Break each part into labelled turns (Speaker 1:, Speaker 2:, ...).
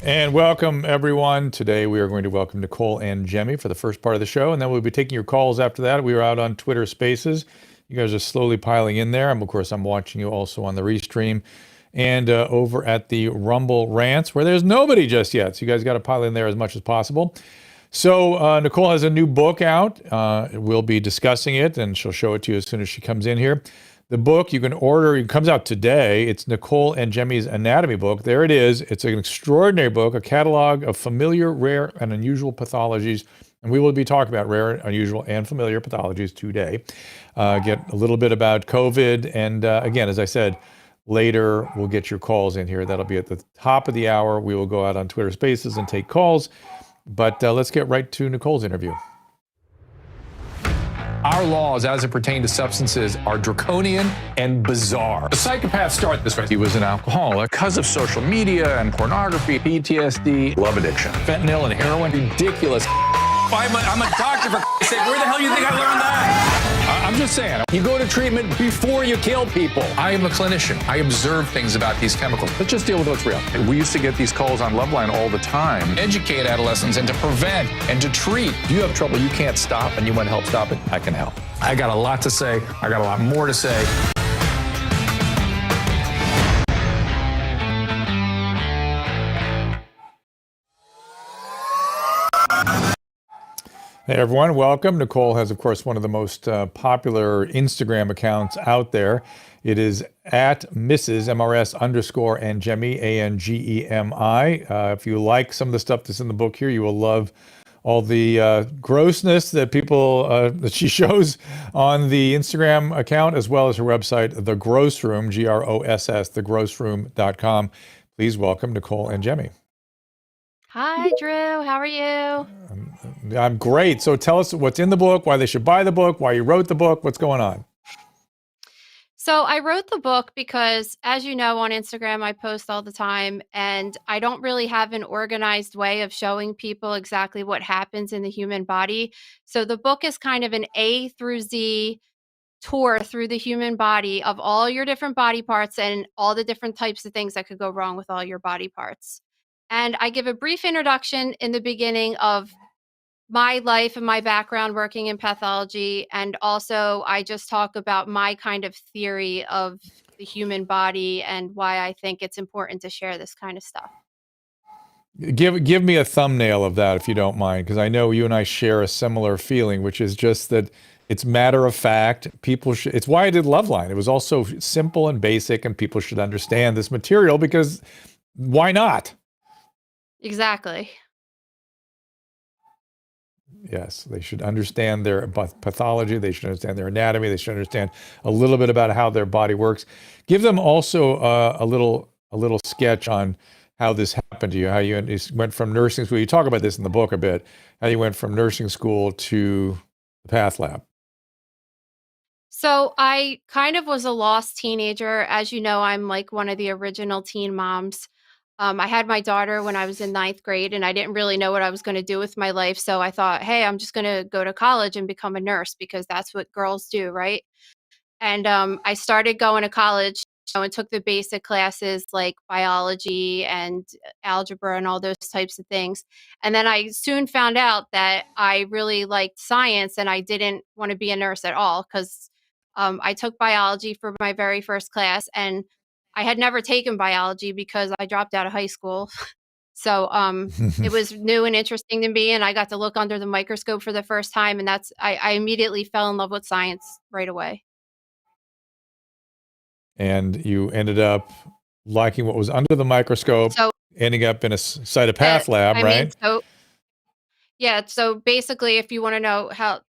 Speaker 1: And welcome, everyone. Today we are going to welcome Nicole Angemi for the first part of the show, and then we'll be taking your calls after that. We are out on Twitter Spaces. You guys are slowly piling in there. And of course, I'm watching you also on the Restream and over at the Rumble Rants, where there's nobody just yet. So you guys got to pile in there as much as possible. So Nicole has a new book out. We'll be discussing it, and she'll show it to you as soon as she comes in here. The book you can order, it comes out today. It's Nicole Angemi's Anatomy book. There it is. It's an extraordinary book, a catalog of familiar, rare, and unusual pathologies. And we will be talking about rare, unusual, and familiar pathologies today. Get a little bit about COVID. And again, as I said, later we'll get your calls in here. That'll be at the top of the hour. We will go out on Twitter Spaces and take calls. But let's get right to Nicole's interview.
Speaker 2: Our laws, as it pertains to substances, are draconian and bizarre. The psychopaths start this way. He was an alcoholic because of social media and pornography, PTSD, love addiction, fentanyl and heroin. Ridiculous. I'm a doctor, for sake. Where the hell do you think I learned that? I'm just saying, you go to treatment before you kill people. I am a clinician. I observe things about these chemicals. Let's just deal with what's real. We used to get these calls on Loveline all the time. Educate adolescents and to prevent and to treat. If you have trouble you can't stop and you want help stop it, I can help. I got a lot to say. I got a lot more to say.
Speaker 1: Hey everyone, welcome. Nicole has, of course, one of the most popular Instagram accounts out there. It is at Mrs. MRS _ Angemi, Angemi. If you like some of the stuff that's in the book here, you will love all the grossness that that she shows on the Instagram account, as well as her website, The Gross Room, GROSS, thegrossroom.com. Please welcome Nicole Angemi.
Speaker 3: Hi, Drew. How are you?
Speaker 1: I'm great. So tell us what's in the book, why they should buy the book, why you wrote the book, what's going on?
Speaker 3: So I wrote the book because, as you know, on Instagram, I post all the time, and I don't really have an organized way of showing people exactly what happens in the human body. So the book is kind of an A through Z tour through the human body of all your different body parts and all the different types of things that could go wrong with all your body parts. And I give a brief introduction in the beginning of my life and my background working in pathology. And also, I just talk about my kind of theory of the human body and why I think it's important to share this kind of stuff.
Speaker 1: Give me a thumbnail of that, if you don't mind, because I know you and I share a similar feeling, which is just that it's matter of fact. It's why I did Loveline. It was also simple and basic, and people should understand this material because why not?
Speaker 3: Exactly.
Speaker 1: Yes, they should understand their pathology. They should understand their anatomy. They should understand a little bit about how their body works. Give them also a little sketch on how this happened to you, how you went from nursing school. You talk about this in the book a bit, how you went from nursing school to the path lab.
Speaker 3: So I kind of was a lost teenager. As you know, I'm like one of the original teen moms. I had my daughter when I was in ninth grade, and I didn't really know what I was going to do with my life. So I thought, hey, I'm just going to go to college and become a nurse because that's what girls do, right? And I started going to college, and took the basic classes like biology and algebra and all those types of things. And then I soon found out that I really liked science and I didn't want to be a nurse at all because I took biology for my very first class, and I had never taken biology because I dropped out of high school. So it was new and interesting to me, and I got to look under the microscope for the first time, and I immediately fell in love with science right away.
Speaker 1: And you ended up liking what was under the microscope,
Speaker 3: So
Speaker 1: ending up in a cytopath lab,
Speaker 3: I mean,
Speaker 1: right?
Speaker 3: so basically, if you want to know how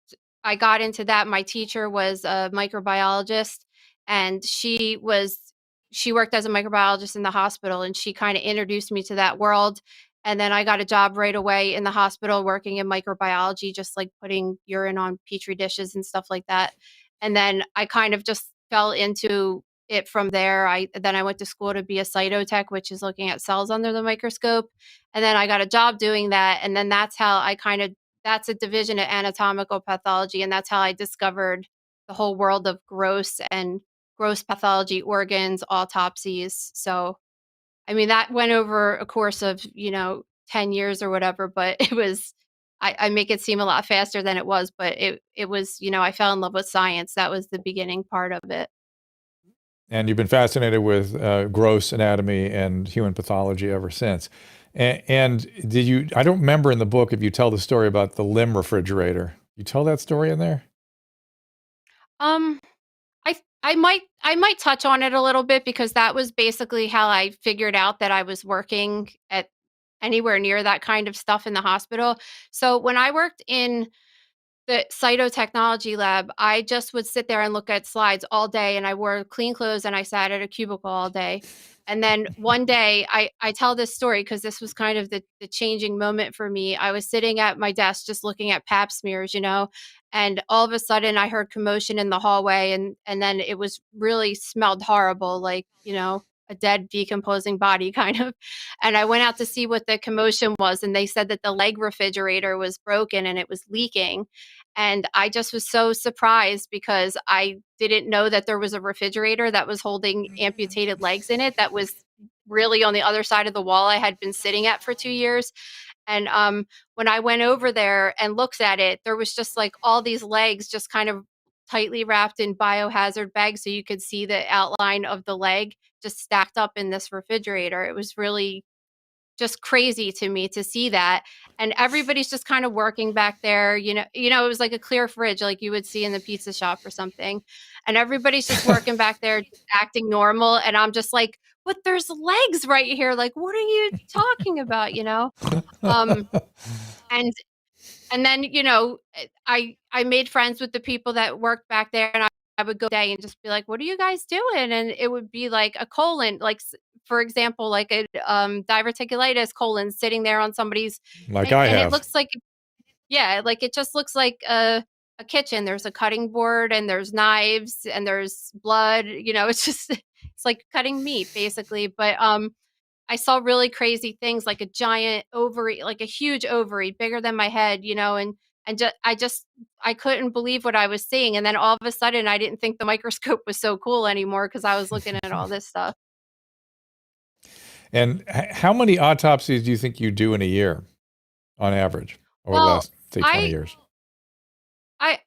Speaker 3: I got into that, my teacher was a microbiologist, and she worked as a microbiologist in the hospital, and she kind of introduced me to that world. And then I got a job right away in the hospital working in microbiology, just like putting urine on petri dishes and stuff like that. And then I kind of just fell into it from there. I went to school to be a cytotech, which is looking at cells under the microscope. And then I got a job doing that. And then that's a division of anatomical pathology. And that's how I discovered the whole world of gross pathology, organs, autopsies. So I mean, that went over a course of, 10 years or whatever, but it was I make it seem a lot faster than it was, but it was, I fell in love with science. That was the beginning part of it.
Speaker 1: And you've been fascinated with gross anatomy and human pathology ever since. And did you, I don't remember in the book if you tell the story about the limb refrigerator. You tell that story in there?
Speaker 3: Um, I might touch on it a little bit because that was basically how I figured out that I was working at anywhere near that kind of stuff in the hospital. So when I worked in the cytotechnology lab, I just would sit there and look at slides all day, and I wore clean clothes and I sat at a cubicle all day. And then one day, I tell this story because this was kind of the changing moment for me. I was sitting at my desk just looking at pap smears, and all of a sudden I heard commotion in the hallway, and then it was really smelled horrible, like, a dead decomposing body kind of. And I went out to see what the commotion was, and they said that the leg refrigerator was broken and it was leaking. And I just was so surprised because I didn't know that there was a refrigerator that was holding amputated legs in it that was really on the other side of the wall I had been sitting at for 2 years. And when I went over there and looked at it, there was just like all these legs just kind of tightly wrapped in biohazard bags so you could see the outline of the leg just stacked up in this refrigerator. It was really just crazy to me to see that. And everybody's just kind of working back there, it was like a clear fridge like you would see in the pizza shop or something. And everybody's just working back there, just acting normal. And I'm just like, but there's legs right here. Like, what are you talking about? Um, and and then, I made friends with the people that worked back there, and I would go day and just be like, "What are you guys doing?" And it would be like a colon, like, for example, like a, diverticulitis colon sitting there on somebody's
Speaker 1: Like
Speaker 3: thing,
Speaker 1: I
Speaker 3: and it
Speaker 1: have.
Speaker 3: looks like, yeah, like, it just looks like a kitchen. There's a cutting board, and there's knives, and there's blood, it's just it's like cutting meat, basically. But, I saw really crazy things like a giant ovary, like a huge ovary bigger than my head, and I couldn't believe what I was seeing. And then all of a sudden I didn't think the microscope was so cool anymore because I was looking at all this stuff.
Speaker 1: And how many autopsies do you think you do in a year on average over the
Speaker 3: Well,
Speaker 1: last, say, 20
Speaker 3: I
Speaker 1: years?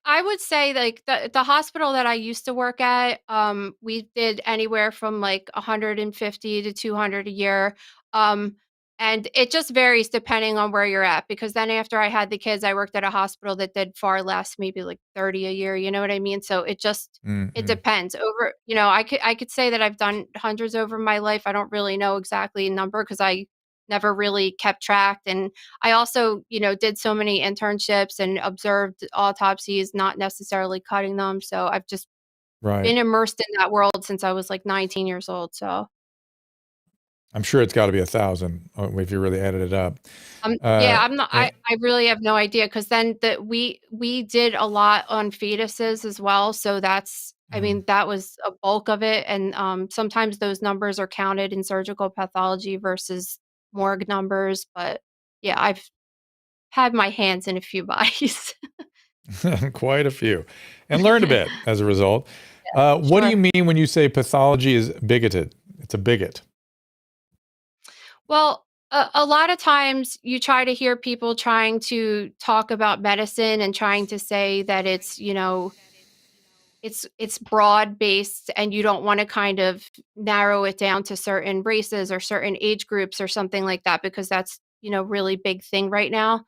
Speaker 3: I would say like the hospital that I used to work at, we did anywhere from like 150 to 200 a year. Um, and it just varies depending on where you're at. Because then after I had the kids, I worked at a hospital that did far less, maybe like 30 a year. You know what I mean? So it
Speaker 1: Hmm.
Speaker 3: depends. I could say that I've done hundreds over my life. I don't really know exactly a number because I never really kept track. And I also, did so many internships and observed autopsies, not necessarily cutting them. So I've just
Speaker 1: Right.
Speaker 3: been immersed in that world since I was like 19 years old. So,
Speaker 1: I'm sure it's got to be 1,000 if you really added it up.
Speaker 3: yeah, I'm not. I
Speaker 1: And,
Speaker 3: I really have no idea because then we did a lot on fetuses as well. So that's. I
Speaker 1: mm,
Speaker 3: mean, that was a bulk of it, and sometimes those numbers are counted in surgical pathology versus morgue numbers. But yeah, I've had my hands in a few bodies.
Speaker 1: quite a few, and learned a bit as a result. What do you
Speaker 3: Sure.
Speaker 1: mean when you say pathology is bigoted? It's a bigot.
Speaker 3: Well, a lot of times you try to hear people trying to talk about medicine and trying to say that it's broad based and you don't want to kind of narrow it down to certain races or certain age groups or something like that because that's, really big thing right now.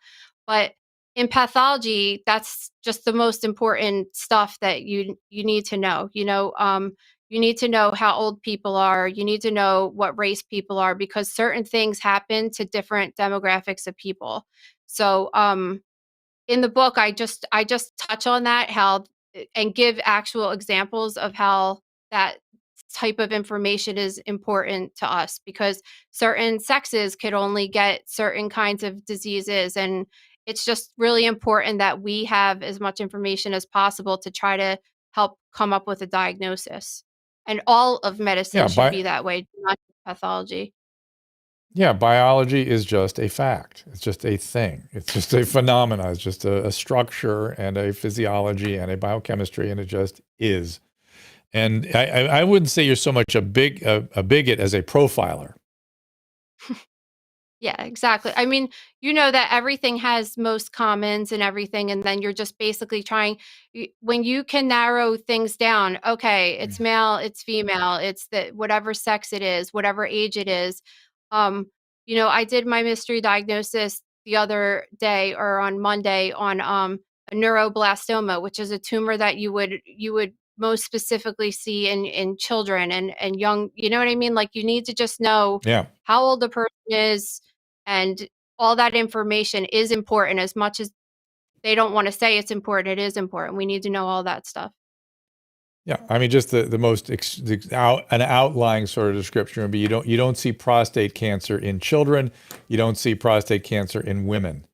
Speaker 3: But in pathology, that's just the most important stuff that you need to know. You need to know how old people are. You need to know what race people are because certain things happen to different demographics of people. So, in the book, I just touch on that, how and give actual examples of how that type of information is important to us because certain sexes could only get certain kinds of diseases, and it's just really important that we have as much information as possible to try to help come up with a diagnosis. And all of medicine
Speaker 1: Yeah,
Speaker 3: should be that way, not just pathology.
Speaker 1: biology is just a fact. It's just a thing. It's just a phenomena. It's just a structure and a physiology and a biochemistry, and it just is. And I wouldn't say you're so much a bigot as a profiler.
Speaker 3: Yeah, exactly. I mean, you know that everything has most commons and everything, and then you're just basically trying when you can narrow things down, okay, it's male, it's female, it's the whatever sex it is, whatever age it is. Um, I did my mystery diagnosis the other day or on Monday on a neuroblastoma, which is a tumor that you would most specifically see in children and young, you know what I mean? Like you need to just know
Speaker 1: Yeah.
Speaker 3: how old the person is, and all that information is important as much as they don't wanna say it's important, it is important. We need to know all that stuff.
Speaker 1: Yeah, I mean, just the most an outlying sort of description would be you don't see prostate cancer in children, you don't see prostate cancer in women.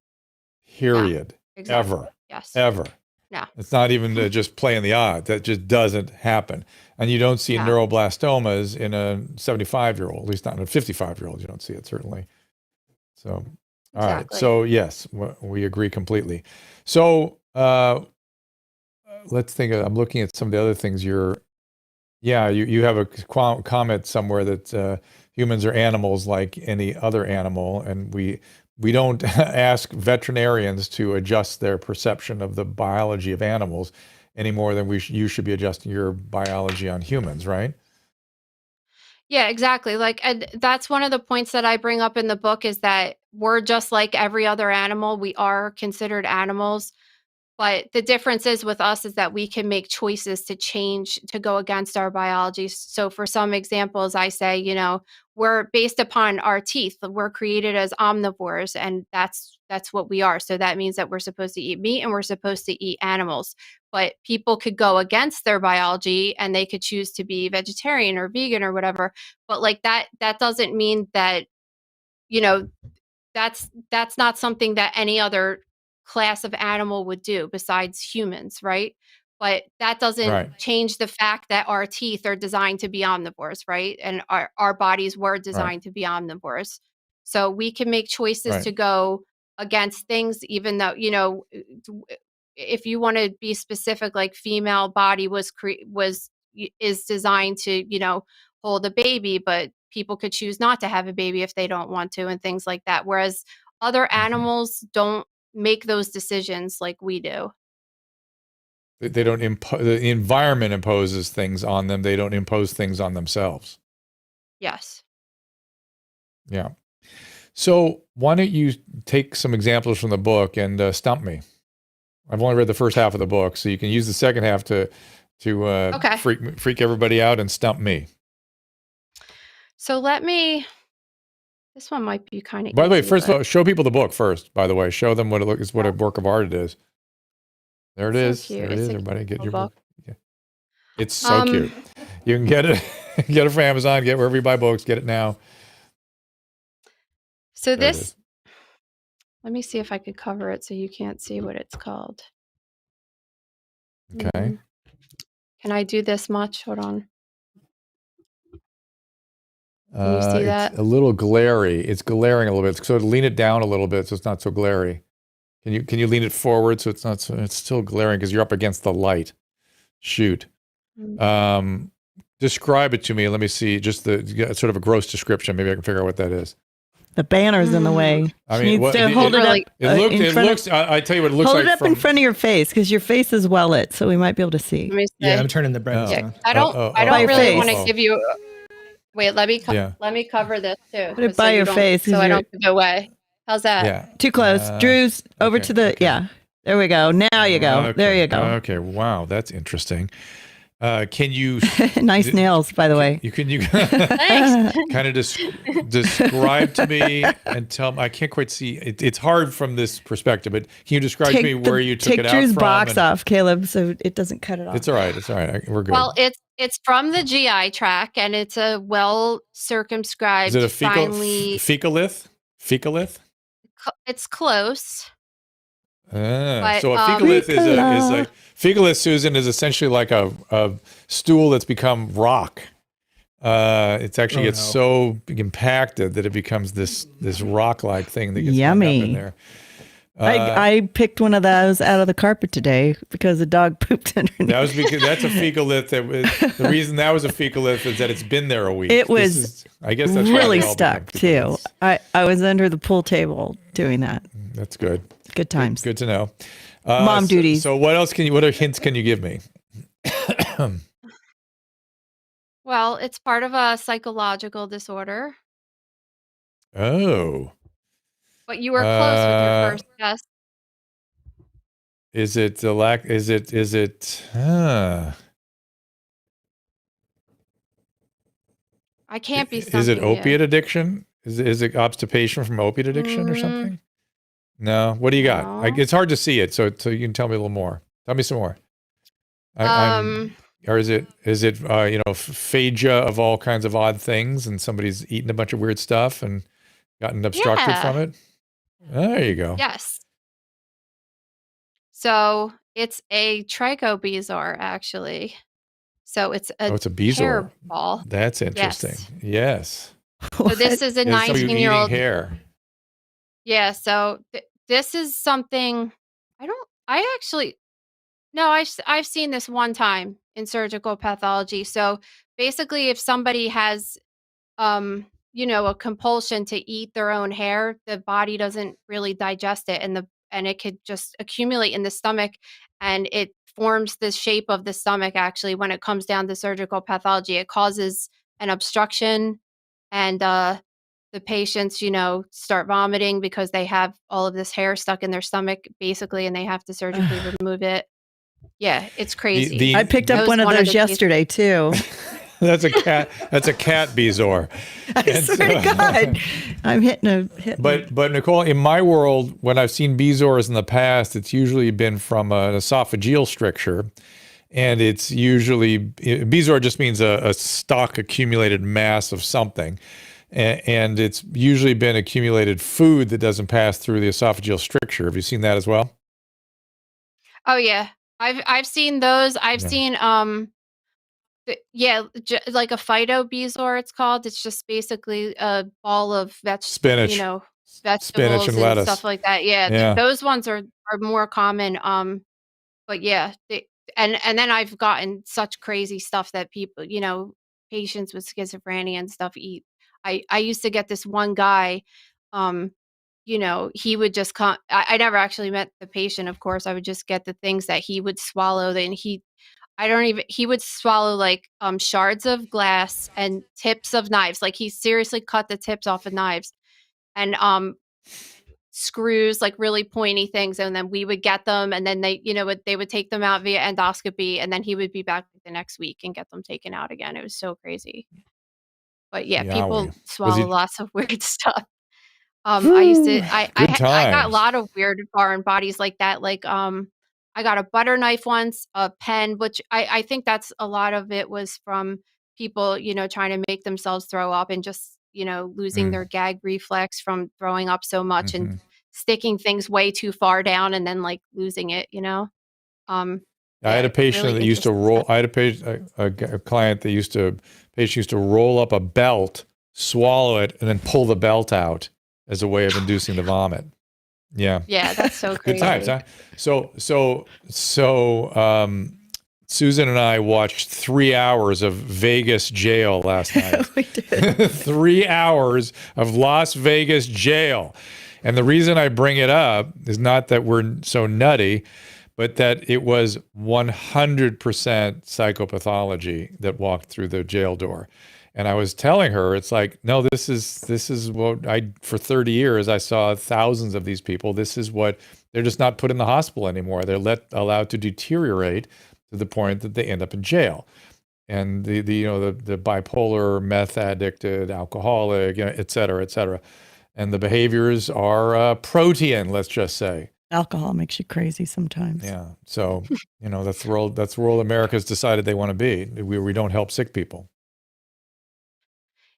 Speaker 3: Yeah,
Speaker 1: Period.
Speaker 3: exactly.
Speaker 1: Ever,
Speaker 3: Yes.
Speaker 1: ever.
Speaker 3: No.
Speaker 1: It's not even to just playing the odds. That just doesn't happen. And you don't see
Speaker 3: Yeah.
Speaker 1: neuroblastomas in a 75-year-old, at least not in a 55-year-old. You don't see it certainly. So, all right.
Speaker 3: Exactly.
Speaker 1: So yes, we agree completely. So let's think. I'm looking at some of the other things you have a comment somewhere that humans are animals like any other animal, and we don't ask veterinarians to adjust their perception of the biology of animals any more than you should be adjusting your biology on humans, right?
Speaker 3: Yeah, exactly. Like, and that's one of the points that I bring up in the book is that we're just like every other animal. We are considered animals. But the difference is with us is that we can make choices to change to go against our biology. So for some examples, I say, we're based upon our teeth. We're created as omnivores, and that's what we are. So that means that we're supposed to eat meat and we're supposed to eat animals. But people could go against their biology and they could choose to be vegetarian or vegan or whatever. But like that doesn't mean that, you know, that's not something that any other class of animal would do besides humans, right? But that doesn't
Speaker 1: Right,
Speaker 3: change the fact that our teeth are designed to be omnivores, right? And our bodies were
Speaker 1: right,
Speaker 3: designed to be omnivores. So we can make choices
Speaker 1: right.
Speaker 3: to go against things, even though, if you want to be specific, like female body is designed to, hold a baby, but people could choose not to have a baby if they don't want to and things like that. Whereas other
Speaker 1: Mhm.
Speaker 3: animals don't make those decisions like we do.
Speaker 1: They don't the environment imposes things on them. They don't impose things on themselves.
Speaker 3: Yes.
Speaker 1: Yeah. So why don't you take some examples from the book and stump me? I've only read the first half of the book, so you can use the second half to
Speaker 3: Okay.
Speaker 1: freak everybody out and stump me.
Speaker 3: So this one might be kind of
Speaker 1: By the way,
Speaker 3: easy,
Speaker 1: first of
Speaker 3: but
Speaker 1: all, show people the book first. By the way, show them what it looks what a work of art it is. There it
Speaker 3: it's so
Speaker 1: is.
Speaker 3: cute.
Speaker 1: There it
Speaker 3: It's
Speaker 1: is.
Speaker 3: a cute
Speaker 1: Everybody, get
Speaker 3: little
Speaker 1: your
Speaker 3: book.
Speaker 1: book. Yeah. It's so
Speaker 3: Um,
Speaker 1: cute. You can get it. Get it from Amazon. Get wherever you buy books. Get it now.
Speaker 3: so
Speaker 1: There it
Speaker 3: this,
Speaker 1: is.
Speaker 3: let me see if I could cover it so you can't see what it's called.
Speaker 1: Okay.
Speaker 3: Mm, Can I do this much? Hold on. Can you see
Speaker 1: It's
Speaker 3: that?
Speaker 1: a little glary. It's glaring a little bit. So lean it down a little bit so it's not so glary. Can you lean it forward so it's not so it's still glaring because you're up against the light. Shoot.
Speaker 3: Mm.
Speaker 1: Um, describe it to me. Let me see. Just sort of a gross description. Maybe I can figure out what that is.
Speaker 4: The banner's in the way.
Speaker 1: I
Speaker 4: She
Speaker 1: mean,
Speaker 4: needs to hold it
Speaker 3: really-
Speaker 4: up.
Speaker 1: It looks. I tell you what it looks
Speaker 4: hold
Speaker 1: like.
Speaker 4: it up in front of your face because your face is well lit, so we might be able to see.
Speaker 3: Let me
Speaker 5: Yeah,
Speaker 3: see.
Speaker 5: I'm turning the brightness
Speaker 3: Yeah,
Speaker 5: on.
Speaker 3: I don't
Speaker 4: By your
Speaker 3: really
Speaker 4: face.
Speaker 3: want to give you. Wait, let me
Speaker 1: Yeah.
Speaker 3: let me cover this too.
Speaker 4: Put it
Speaker 3: 'cause
Speaker 4: by
Speaker 3: you
Speaker 4: your
Speaker 3: don't-
Speaker 4: face, 'cause
Speaker 3: so I
Speaker 4: you're-
Speaker 3: don't give it away. How's that?
Speaker 1: Yeah.
Speaker 4: Too close. Drew's over
Speaker 1: okay,
Speaker 4: to the
Speaker 1: okay.
Speaker 4: yeah. There we go. Now you go.
Speaker 1: Okay,
Speaker 4: There you go.
Speaker 1: Okay. Wow, that's interesting. Can you
Speaker 4: Nice nails, by the way.
Speaker 1: you
Speaker 3: Thanks.
Speaker 1: kind of describe to me and tell me? I can't quite see. It's hard from this perspective, but can you describe to me where you took
Speaker 4: take
Speaker 1: it out
Speaker 4: Drew's
Speaker 1: from?
Speaker 4: box
Speaker 1: and-
Speaker 4: off, Caleb, so it doesn't cut it off.
Speaker 1: It's all right. It's all right. We're good.
Speaker 3: Well, it's from the GI tract, and it's a well circumscribed,
Speaker 1: Is it a
Speaker 3: finely.
Speaker 1: fecalith? Fecalith?
Speaker 3: It's close.
Speaker 1: So a
Speaker 3: But,
Speaker 1: fecalith is
Speaker 4: Fecalith.
Speaker 1: like fecalith, Susan, is essentially like a stool that's become rock. It's actually gets so impacted that it becomes this rock-like thing that gets hung up in
Speaker 4: Yummy.
Speaker 1: there.
Speaker 4: I picked one of those out of the carpet today because the dog pooped underneath.
Speaker 1: That was because that's a fecalith. The reason that was a fecalith is that it's been there a week.
Speaker 4: It was
Speaker 1: I guess that's why
Speaker 4: really
Speaker 1: they all become
Speaker 4: stuck too.
Speaker 1: fecaliths.
Speaker 4: I was under the pool table doing that.
Speaker 1: That's good.
Speaker 4: Good times.
Speaker 1: Good to know.
Speaker 4: Mom duties.
Speaker 1: So what else what other hints can you give me?
Speaker 3: Well, it's part of a psychological disorder,
Speaker 1: Oh.
Speaker 3: but you were close with your first guess.
Speaker 1: Is it the lack? Is it?
Speaker 3: I can't be something.
Speaker 1: Is it opiate
Speaker 3: new.
Speaker 1: addiction? Is it obstipation from opiate addiction or something? No. What do you got?
Speaker 3: No.
Speaker 1: It's hard to see it, so you can tell me a little more. Tell me some more. Or is it phagia of all kinds of odd things, and somebody's eaten a bunch of weird stuff and gotten obstructed from it? There you go.
Speaker 3: Yes. So it's a trichobezoar, actually. So it's a
Speaker 1: It's a bezoar.
Speaker 3: hairball.
Speaker 1: That's interesting. Yes.
Speaker 3: So this is a
Speaker 1: It's somebody eating
Speaker 3: 19-year-old.
Speaker 1: hair.
Speaker 3: Yeah. So this is something I've seen this one time in surgical pathology. So basically, if somebody has a compulsion to eat their own hair, the body doesn't really digest it, and it could just accumulate in the stomach, and it forms the shape of the stomach. Actually, when it comes down to surgical pathology, it causes an obstruction, and the patients, start vomiting because they have all of this hair stuck in their stomach, basically, and they have to surgically remove it. Yeah, it's crazy.
Speaker 4: I picked up one of those yesterday too.
Speaker 1: That's a cat. That's a cat bezoar.
Speaker 4: I swear to God, I'm hitting.
Speaker 1: But Nicole, in my world, when I've seen bezoars in the past, it's usually been from an esophageal stricture, and it's usually bezoar just means a stock accumulated mass of something, and it's usually been accumulated food that doesn't pass through the esophageal stricture. Have you seen that as well?
Speaker 3: Oh yeah, I've seen those. I've seen like a phytobezoar, it's called. It's just basically a ball of
Speaker 1: spinach,
Speaker 3: vegetables
Speaker 1: spinach and lettuce,
Speaker 3: stuff like that. Yeah. Those ones are more common. But yeah, and then I've gotten such crazy stuff that people, patients with schizophrenia and stuff eat. I used to get this one guy, he would just come. I never actually met the patient, of course. I would just get the things that he would swallow, and he would swallow like shards of glass and tips of knives. Like he seriously cut the tips off of knives and screws, like really pointy things. And then we would get them, and then they would take them out via endoscopy, and then he would be back the next week and get them taken out again. It was so crazy. But yeah, people swallow lots of weird stuff. I got a lot of weird foreign bodies like that. Like I got a butter knife once, a pen, which I think that's a lot of it was from people, trying to make themselves throw up and just, losing their gag reflex from throwing up so much and sticking things way too far down and then like losing it,
Speaker 1: I had a patient
Speaker 3: really
Speaker 1: that used to roll. I had a client that used to roll up a belt, swallow it, and then pull the belt out as a way of inducing the vomit. Yeah.
Speaker 3: Yeah, that's so crazy.
Speaker 1: Good times, huh? So Susan and I watched 3 hours of Vegas jail last night.
Speaker 4: We did.
Speaker 1: 3 hours of Las Vegas jail. And the reason I bring it up is not that we're so nutty, but that it was 100% psychopathology that walked through the jail door. And I was telling her, it's like, no, this is what for 30 years, I saw thousands of these people. This is what, they're just not put in the hospital anymore. They're allowed to deteriorate to the point that they end up in jail. And the bipolar, meth addicted, alcoholic, et cetera, et cetera. And the behaviors are protean, let's just say.
Speaker 4: Alcohol makes you crazy sometimes.
Speaker 1: Yeah. So, that's the world America's decided they want to be. We don't help sick people.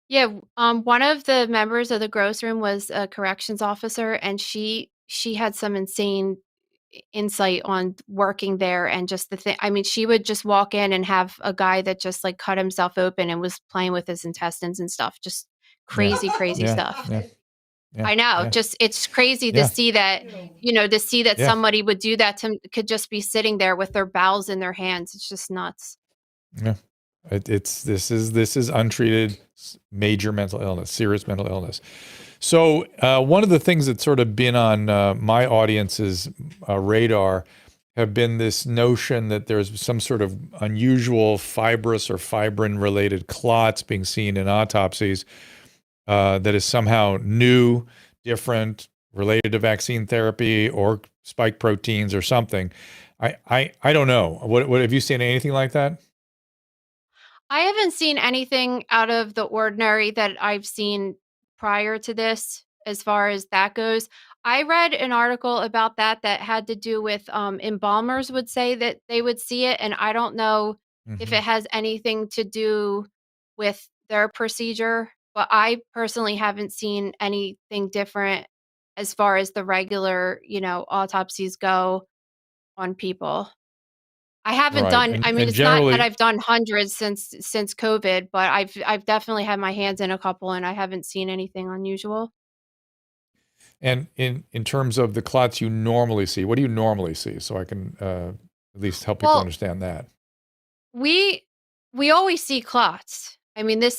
Speaker 3: Yeah, one of the members of the gross room was a corrections officer, and she had some insane insight on working there and just the thing. I mean, she would just walk in and have a guy that just like cut himself open and was playing with his intestines and stuff. Just crazy stuff.
Speaker 1: Yeah. Yeah.
Speaker 3: I know.
Speaker 1: Yeah.
Speaker 3: Just it's crazy to
Speaker 1: Yeah.
Speaker 3: see that, to see that
Speaker 1: Yeah.
Speaker 3: somebody would do that could just be sitting there with their bowels in their hands. It's just nuts.
Speaker 1: Yeah. This is untreated major mental illness, serious mental illness. So one of the things that's sort of been on my audience's radar have been this notion that there's some sort of unusual fibrous or fibrin-related clots being seen in autopsies that is somehow new, different, related to vaccine therapy or spike proteins or something. I don't know. What have you seen anything like that?
Speaker 3: I haven't seen anything out of the ordinary that I've seen prior to this, as far as that goes. I read an article about that had to do with embalmers would say that they would see it, and I don't know if
Speaker 1: Mm-hmm.
Speaker 3: it has anything to do with their procedure, but I personally haven't seen anything different as far as the regular, autopsies go on people. I haven't
Speaker 1: Right.
Speaker 3: done I mean,
Speaker 1: And
Speaker 3: it's not that
Speaker 1: generally,
Speaker 3: I've done hundreds since COVID, but I've definitely had my hands in a couple, and I haven't seen anything unusual.
Speaker 1: and in terms of the clots you normally see, what do you normally see? So I can at least help people
Speaker 3: Well,
Speaker 1: understand that.
Speaker 3: we we always see clots. I mean,
Speaker 1: Right.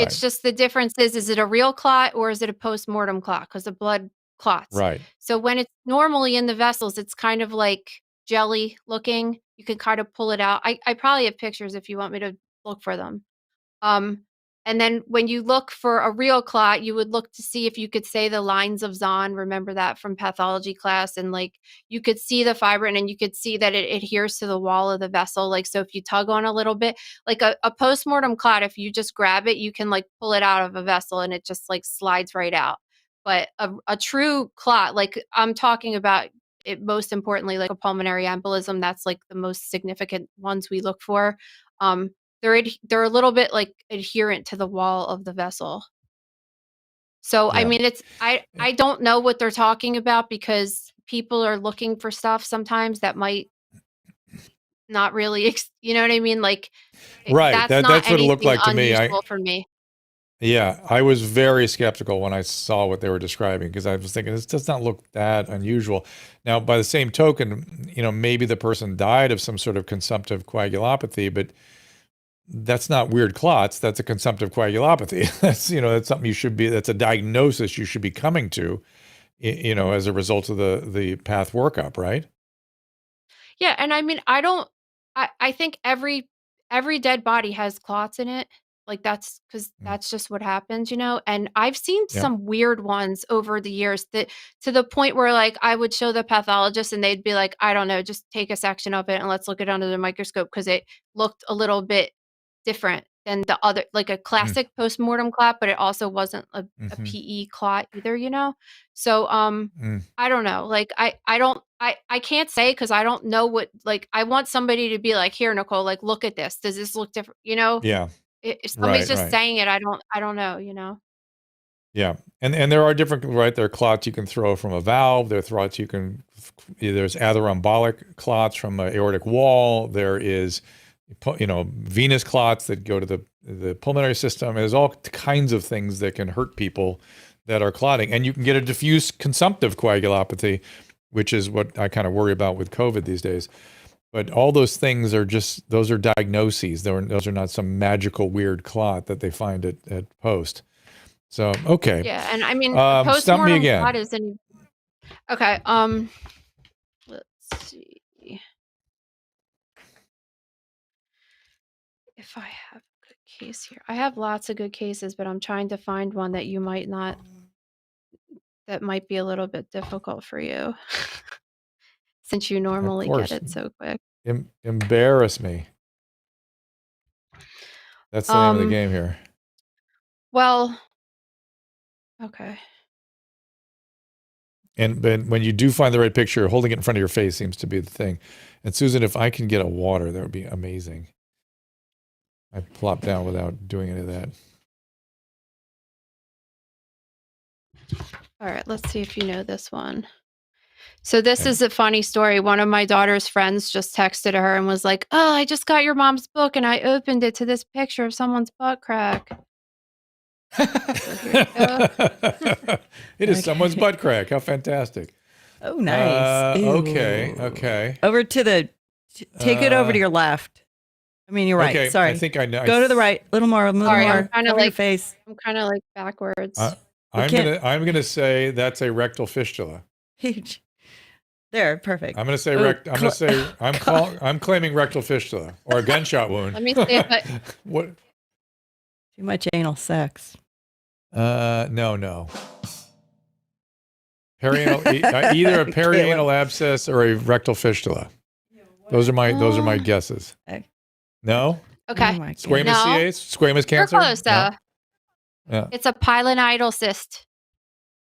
Speaker 3: it's just the difference is it a real clot or is it a postmortem clot? Because the blood clots.
Speaker 1: Right.
Speaker 3: So when it's normally in the vessels, it's kind of like jelly looking. You can kind of pull it out. I probably have pictures if you want me to look for them. Um, and then when you look for a real clot, you would look to see if you could say the lines of Zahn. Remember that from pathology class? And like you could see the fibrin and you could see that it adheres to the wall of the vessel. Like, so if you tug on a little bit, like a postmortem clot, if you just grab it, you can like pull it out of a vessel and it just like slides right out. But a true clot, like I'm talking about it most importantly, like a pulmonary embolism, that's like the most significant ones we look for. Um, they're a little bit, like, adherent to the wall of the vessel. So, I
Speaker 1: Yeah.
Speaker 3: mean, it's I don't know what they're talking about because people are looking for stuff sometimes that might not really you know what I mean? Like,
Speaker 1: Right.
Speaker 3: that's not
Speaker 1: That's what it looked
Speaker 3: anything
Speaker 1: like to me.
Speaker 3: unusual for me.
Speaker 1: Yeah, I was very skeptical when I saw what they were describing because I was thinking this does not look that unusual. Now, by the same token, maybe the person died of some sort of consumptive coagulopathy, but that's not weird clots. That's a consumptive coagulopathy. That's something that's a diagnosis you should be coming to, as a result of the path workup, right?
Speaker 3: Yeah, and I mean, I think every dead body has clots in it. Like that's because
Speaker 1: Mm.
Speaker 3: that's just what happens. And I've seen
Speaker 1: Yeah.
Speaker 3: some weird ones over the years that to the point where like I would show the pathologist and they'd be like, I don't know, just take a section of it and let's look it under the microscope because it looked a little bit different than the other, like a
Speaker 1: Mm.
Speaker 3: classic postmortem clot, but it also wasn't a
Speaker 1: Hmm.
Speaker 3: PE clot either. So
Speaker 1: Mm.
Speaker 3: I don't know. Like I don't I can't say because I don't know what like I want somebody to be like, here, Nicole, like look at this. Does this look different?
Speaker 1: Yeah.
Speaker 3: If somebody's
Speaker 1: Right.
Speaker 3: just
Speaker 1: Right.
Speaker 3: saying it, I don't know.
Speaker 1: Yeah. And there are different, right? There are clots you can throw from a valve. There are clots there's atherembolic clots from an aortic wall. There is, venous clots that go to the pulmonary system. There's all kinds of things that can hurt people that are clotting. And you can get a diffuse consumptive coagulopathy, which is what I kind of worry about with COVID these days. But all those things those are diagnoses. Those are not some magical weird clot that they find at post. So, okay.
Speaker 3: Yeah, and I mean a
Speaker 1: Stump me
Speaker 3: postmortem clot
Speaker 1: again.
Speaker 3: isn't okay. Let's see if I have a good case here. I have lots of good cases, but I'm trying to find one that you might not that might be a little bit difficult for you since you
Speaker 1: Of
Speaker 3: normally get
Speaker 1: course.
Speaker 3: it so quick.
Speaker 1: Embarrass me. That's the name of the
Speaker 3: Um,
Speaker 1: game here.
Speaker 3: well, okay.
Speaker 1: But when you do find the right picture, holding it in front of your face seems to be the thing. And Susan, if I can get a water, that would be amazing. I plop down without doing any of that.
Speaker 3: All right, let's see if you know this one. So this
Speaker 1: Okay.
Speaker 3: is a funny story. One of my daughter's friends just texted her and was like, "Oh, I just got your mom's book and I opened it to this picture of someone's butt crack." Here you go.
Speaker 1: It is someone's butt crack. How fantastic.
Speaker 4: Oh, nice.
Speaker 1: Okay.
Speaker 4: Ew.
Speaker 1: Okay.
Speaker 4: Over to the, take it over to your left. I mean, you're right.
Speaker 1: Okay.
Speaker 4: Sorry.
Speaker 1: I think I know.
Speaker 4: Go to the right. A little more. A little
Speaker 3: Sorry,
Speaker 4: more.
Speaker 3: I'm kind of
Speaker 4: Cover your
Speaker 3: like
Speaker 4: face.
Speaker 3: I'm kind of like backwards.
Speaker 1: I'm
Speaker 4: can't-
Speaker 1: gonna say that's a rectal fistula.
Speaker 4: Huge. There. Perfect.
Speaker 1: I'm gonna say
Speaker 4: Oh,
Speaker 1: I'm claiming rectal fistula or a gunshot wound.
Speaker 3: Let me see if I,
Speaker 1: What?
Speaker 4: Too much anal sex.
Speaker 1: No. Perianal, either a perianal abscess or a rectal fistula. Those are my guesses.
Speaker 4: Okay.
Speaker 1: No?
Speaker 3: okay.
Speaker 4: Oh my
Speaker 1: Squamous
Speaker 3: No.
Speaker 1: CAs? Squamous
Speaker 3: You're
Speaker 1: cancer?
Speaker 3: close though.
Speaker 1: No? Yeah.
Speaker 3: It's a pilonidal cyst.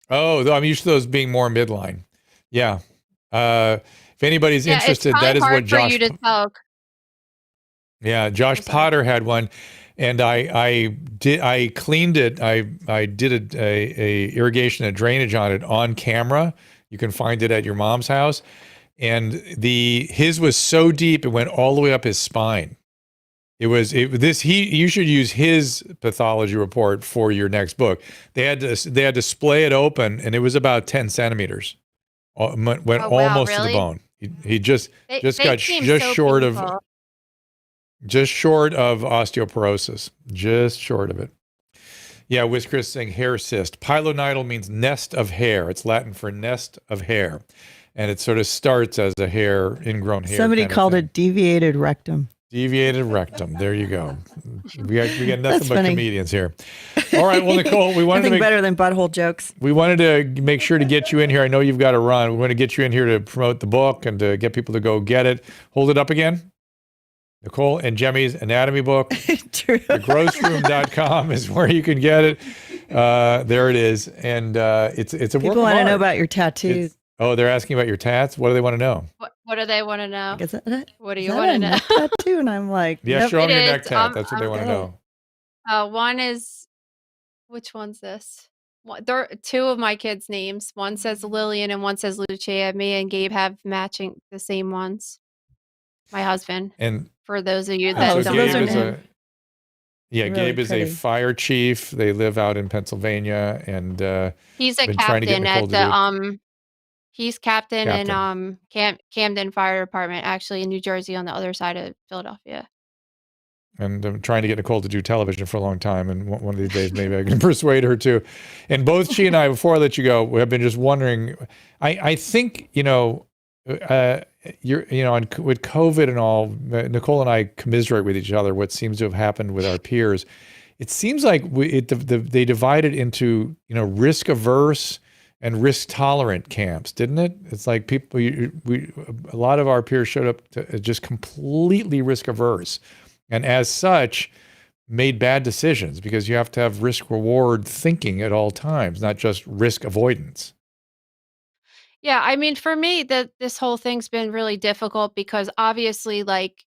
Speaker 1: Oh, I'm used to those being more midline. Yeah. If anybody's
Speaker 3: Yeah,
Speaker 1: interested,
Speaker 3: it's probably
Speaker 1: that is
Speaker 3: hard
Speaker 1: what Josh.
Speaker 3: for you to tell.
Speaker 1: Yeah, Josh
Speaker 3: I'm sorry.
Speaker 1: Potter had one, and I cleaned it. I did a irrigation and drainage on it on camera. You can find it at your mom's house, and his was so deep it went all the way up his spine. You should use his pathology report for your next book. They had to splay it open, and it was about 10 centimeters. Went
Speaker 3: Oh, wow,
Speaker 1: almost to the
Speaker 3: really?
Speaker 1: got
Speaker 3: They
Speaker 1: got
Speaker 3: seem
Speaker 1: just
Speaker 3: so
Speaker 1: short of
Speaker 3: painful.
Speaker 1: osteoporosis, just short of it. Yeah, Wiz Chris saying hair cyst. Pilonidal means nest of hair. It's Latin for nest of hair, and it sort of starts as a ingrown hair.
Speaker 4: Somebody
Speaker 1: kind of
Speaker 4: called
Speaker 1: thing.
Speaker 4: it deviated rectum.
Speaker 1: Deviated rectum. There you go. We got nothing
Speaker 4: That's
Speaker 1: but
Speaker 4: funny.
Speaker 1: comedians here. All right, well, Nicole, we wanted to
Speaker 4: Nothing better than butthole jokes.
Speaker 1: make sure to get you in here. I know you've got to run. We want to get you in here to promote the book and to get people to go get it. Hold it up again. Nicole Angemi's anatomy book.
Speaker 4: True.
Speaker 1: Thegrossroom.com is where you can get it. There it is. And it's a work
Speaker 4: People
Speaker 1: of
Speaker 4: want to know
Speaker 1: art.
Speaker 4: about your tattoos.
Speaker 1: Oh, they're asking about your tats? What do they want to know?
Speaker 3: What do they want to know?
Speaker 4: Like, is that,
Speaker 3: What do
Speaker 4: is
Speaker 3: you
Speaker 4: that
Speaker 3: want
Speaker 4: a
Speaker 3: to know?
Speaker 4: neck tattoo? And I'm like,
Speaker 1: Yeah,
Speaker 4: yep.
Speaker 1: show them
Speaker 3: It
Speaker 1: your neck
Speaker 3: is.
Speaker 1: tat. That's what they want to know.
Speaker 3: One is, which one's this? There are two of my kids' names. One says Lillian and one says Lucia. Me and Gabe have matching the same ones. My husband.
Speaker 1: And
Speaker 3: For those of you
Speaker 1: And
Speaker 3: that
Speaker 4: Oh,
Speaker 3: don't
Speaker 4: so those
Speaker 1: Gabe
Speaker 4: are
Speaker 1: is
Speaker 3: know.
Speaker 4: really
Speaker 1: Gabe is
Speaker 4: pretty.
Speaker 1: a fire chief. They live out in Pennsylvania, and
Speaker 3: He's a
Speaker 1: been trying to get
Speaker 3: captain
Speaker 1: Nicole
Speaker 3: at
Speaker 1: to do.
Speaker 3: the he's captain in
Speaker 1: Captain.
Speaker 3: Camden Fire Department, actually in New Jersey on the other side of Philadelphia.
Speaker 1: And I'm trying to get Nicole to do television for a long time. And one of these days, maybe I can persuade her to. And both she and I, before I let you go, have been just wondering. I think with COVID and all, Nicole and I commiserate with each other what seems to have happened with our peers. It seems like they divided into risk averse and risk tolerant camps, didn't it? It's like people, a lot of our peers showed up to just completely risk averse, and as such, made bad decisions because you have to have risk reward thinking at all times, not just risk avoidance.
Speaker 3: Yeah, I mean, for me, this whole thing's been really difficult because obviously, like,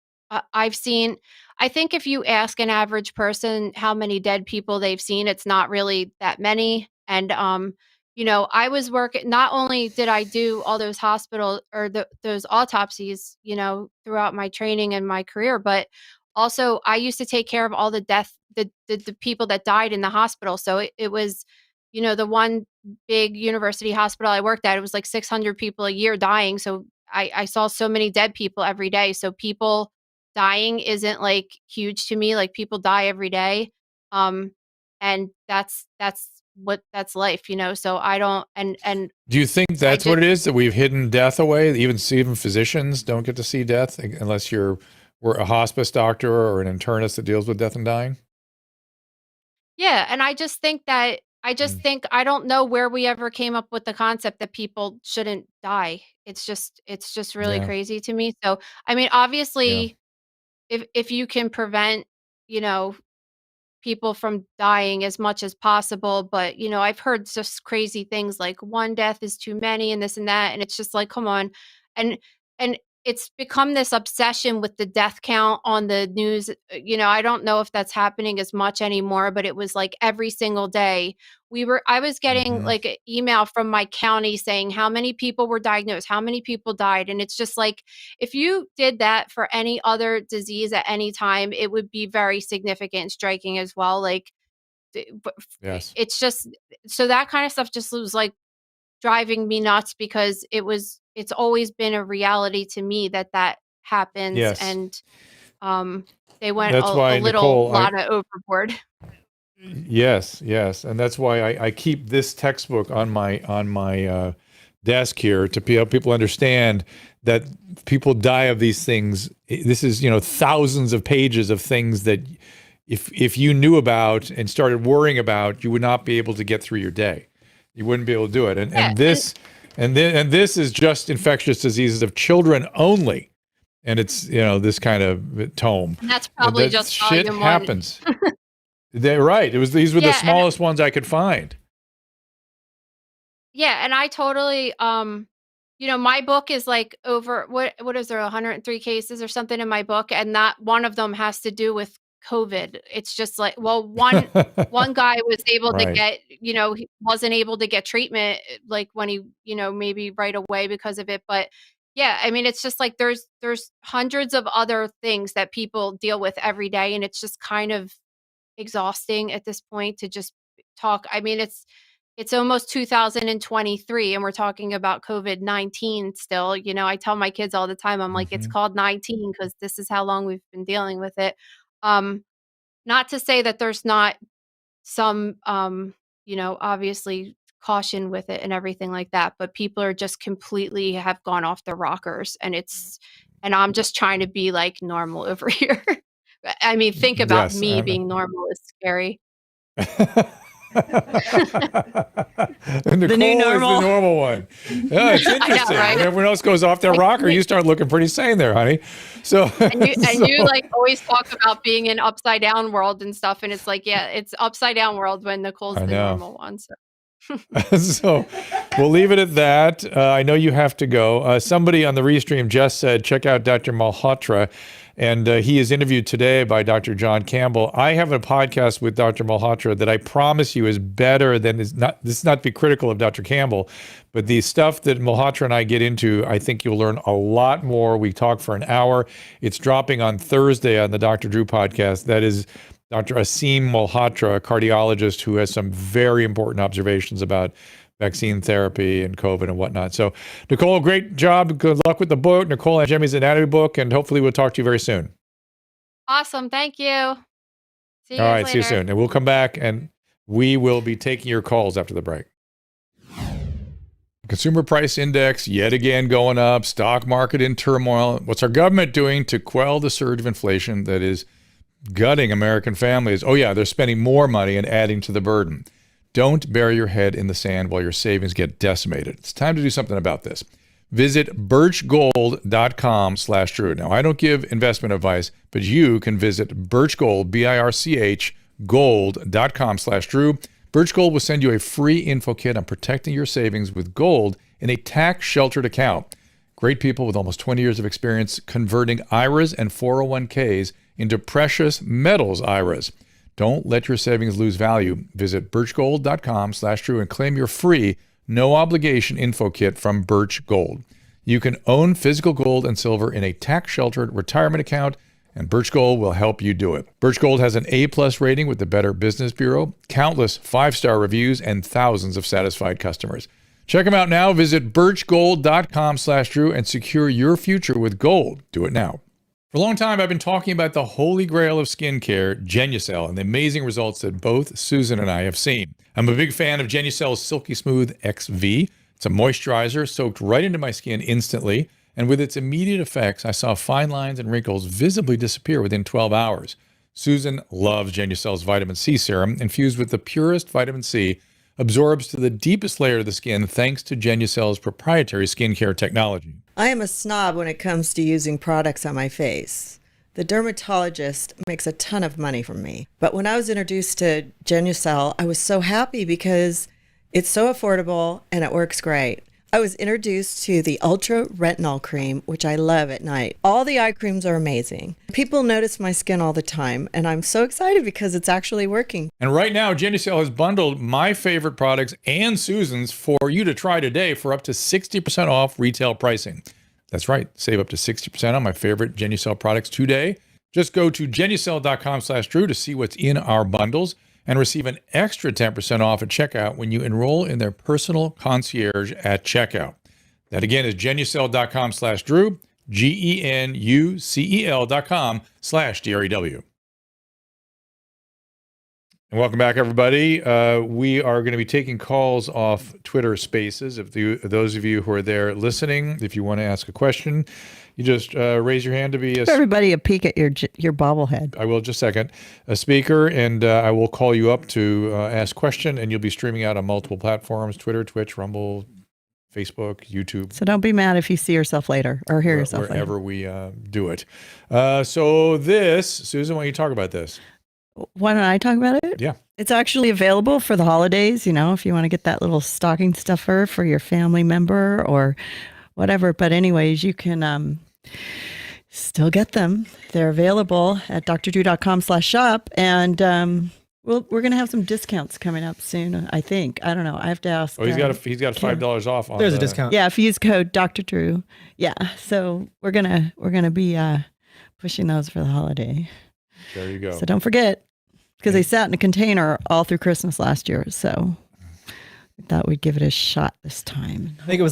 Speaker 3: I've seen. I think if you ask an average person how many dead people they've seen, it's not really that many. And I was working. Not only did I do all those hospital or those autopsies, throughout my training and my career, but also I used to take care of all the the people that died in the hospital. So it was, the one big university hospital I worked at, it was like 600 people a year dying. So I saw so many dead people every day. So people dying isn't like huge to me. Like people die every day. And that's life, So I don't, and
Speaker 1: Do you think that's what it is, that we've hidden death away? Even physicians don't get to see death unless we're a hospice doctor or an internist that deals with death and dying?
Speaker 3: yeah. And I just think I don't know where we ever came up with the concept that people shouldn't die. It's just really
Speaker 1: Yeah.
Speaker 3: crazy to me. So, I mean, obviously, if you can prevent, people from dying as much as possible, but I've heard just crazy things like one death is too many and this and that, and it's just like, come on. And it's become this obsession with the death count on the news. I don't know if that's happening as much anymore, but it was like every single day I was getting like an email from my county saying how many people were diagnosed, how many people died. And it's just like, if you did that for any other disease at any time, it would be very significant and striking as well. Like, but
Speaker 1: Yes.
Speaker 3: it's just so that kind of stuff just was like driving me nuts because it's always been a reality to me that happens,
Speaker 1: Yes.
Speaker 3: and they went
Speaker 1: That's
Speaker 3: a
Speaker 1: why,
Speaker 3: little
Speaker 1: Nicole,
Speaker 3: lot of overboard.
Speaker 1: yes, yes, and that's why I keep this textbook on my desk here to help people understand that people die of these things. This is, thousands of pages of things that if you knew about and started worrying about, you would not be able to get through your day. You wouldn't be able to do it.
Speaker 3: Yeah,
Speaker 1: And this is just infectious diseases of children only. And it's, this kind of tome.
Speaker 3: and that's probably
Speaker 1: That
Speaker 3: just
Speaker 1: shit
Speaker 3: volume one.
Speaker 1: happens. They're right. These were the
Speaker 3: Yeah, and
Speaker 1: smallest ones I could find.
Speaker 3: yeah, and I totally my book is like over what is there 103 cases or something in my book, and not one of them has to do with COVID. It's just like, well, one guy was able to
Speaker 1: Right.
Speaker 3: get, he wasn't able to get treatment like when he, maybe right away because of it, but yeah, I mean it's just like there's hundreds of other things that people deal with every day, and it's just kind of exhausting at this point to just talk. I mean, it's almost 2023 and we're talking about COVID-19 still. I tell my kids all the time, I'm like, it's
Speaker 1: Mhm.
Speaker 3: called 19 because this is how long we've been dealing with it. Um, Not to say that there's not some, obviously caution with it and everything like that, but people are just completely have gone off their rockers, and I'm just trying to be like normal over here. I mean, think about
Speaker 1: Yes.
Speaker 3: me being normal is scary.
Speaker 4: The new
Speaker 1: Nicole is the
Speaker 4: normal.
Speaker 1: normal one. Yeah, it's
Speaker 3: I know,
Speaker 1: interesting.
Speaker 3: right?
Speaker 1: When everyone else goes off their rocker, you start looking pretty sane there, honey. So,
Speaker 3: And you like always talk about being in upside down world and stuff, and it's like, yeah, it's upside down world when Nicole's
Speaker 1: I
Speaker 3: the
Speaker 1: know.
Speaker 3: normal one. So
Speaker 1: So we'll leave it at that. I know you have to go. Somebody on the restream just said, check out Dr. Malhotra. And he is interviewed today by Dr. John Campbell. I have a podcast with Dr. Malhotra that I promise you is better than this is not to be critical of Dr. Campbell, but the stuff that Malhotra and I get into, I think you'll learn a lot more. We talk for an hour. It's dropping on Thursday on the Dr. Drew podcast. That is Dr. Asim Malhotra, a cardiologist who has some very important observations about vaccine therapy and COVID and whatnot. So, Nicole, great job. Good luck with the book. Nicole Angemi's anatomy book, and hopefully we'll talk to you very soon.
Speaker 3: awesome. Thank you. See you
Speaker 1: All
Speaker 3: guys
Speaker 1: right, see you
Speaker 3: later.
Speaker 1: soon. And we'll come back and we will be taking your calls after the break. Consumer price index yet again going up, stock market in turmoil. What's our government doing to quell the surge of inflation that is gutting American families? Oh yeah, they're spending more money and adding to the burden. Don't bury your head in the sand while your savings get decimated. It's time to do something about this. Visit birchgold.com/Drew. Now, I don't give investment advice, but you can visit birchgold, BIRCH, gold.com/Drew. Birch Gold will send you a free info kit on protecting your savings with gold in a tax-sheltered account. Great people with almost 20 years of experience converting IRAs and 401ks into precious metals IRAs. Don't let your savings lose value. Visit birchgold.com/Drew and claim your free, no obligation info kit from Birch Gold. You can own physical gold and silver in a tax-sheltered retirement account, and Birch Gold will help you do it. Birch Gold has an A+ rating with the Better Business Bureau, countless 5-star reviews, and thousands of satisfied customers. Check them out now. Visit birchgold.com/Drew and secure your future with gold. Do it now. For a long time, I've been talking about the holy grail of skincare, Genucel, and the amazing results that both Susan and I have seen. I'm a big fan of Genucel's Silky Smooth XV. It's a moisturizer soaked right into my skin instantly, and with its immediate effects, I saw fine lines and wrinkles visibly disappear within 12 hours. Susan loves Genucel's vitamin C serum, infused with the purest vitamin C, absorbs to the deepest layer of the skin thanks to Genucel's proprietary skincare technology.
Speaker 4: I am a snob when it comes to using products on my face. The dermatologist makes a ton of money from me. But when I was introduced to Genucel, I was so happy because it's so affordable and it works great. I was introduced to the Ultra Retinol Cream, which I love at night. All the eye creams are amazing. People notice my skin all the time, and I'm so excited because it's actually working.
Speaker 1: And right now, Genucel has bundled my favorite products and Susan's for you to try today for up to 60% off retail pricing. That's right. Save up to 60% on my favorite Genucel products today. Just go to Genucel.com/Drew to see what's in our bundles. and receive an extra 10% off at checkout when you enroll in their personal concierge at checkout. That again is genucel.com/Drew, GENUCEL.com/DREW. And welcome back, everybody. We are going to be taking calls off Twitter Spaces. If those of you who are there listening, if you want to ask a question, you just raise your hand to be
Speaker 5: Give everybody a peek at your bobblehead.
Speaker 1: I will just a second. A speaker, and I will call you up to ask question, and you'll be streaming out on multiple platforms: Twitter, Twitch, Rumble, Facebook, YouTube.
Speaker 5: So don't be mad if you see yourself later or hear yourself
Speaker 1: wherever
Speaker 5: later.
Speaker 1: we do it. So this, Susan, why don't you talk about this?
Speaker 5: Why don't I talk about it?
Speaker 1: Yeah.
Speaker 5: It's actually available for the holidays, if you want to get that little stocking stuffer for your family member or whatever. But anyways, you can still get them. They're available at drdrew.com/shop. And we're going to have some discounts coming up soon, I think. I don't know. I have to ask.
Speaker 1: Oh, he's got $5 off.
Speaker 6: There's a discount.
Speaker 5: Yeah, if you use code Dr. Drew. Yeah. So we're gonna be pushing those for the holiday.
Speaker 1: There you go.
Speaker 5: So don't forget, because they sat in a container all through Christmas last year. So I thought we'd give it a shot this time.
Speaker 6: I think it was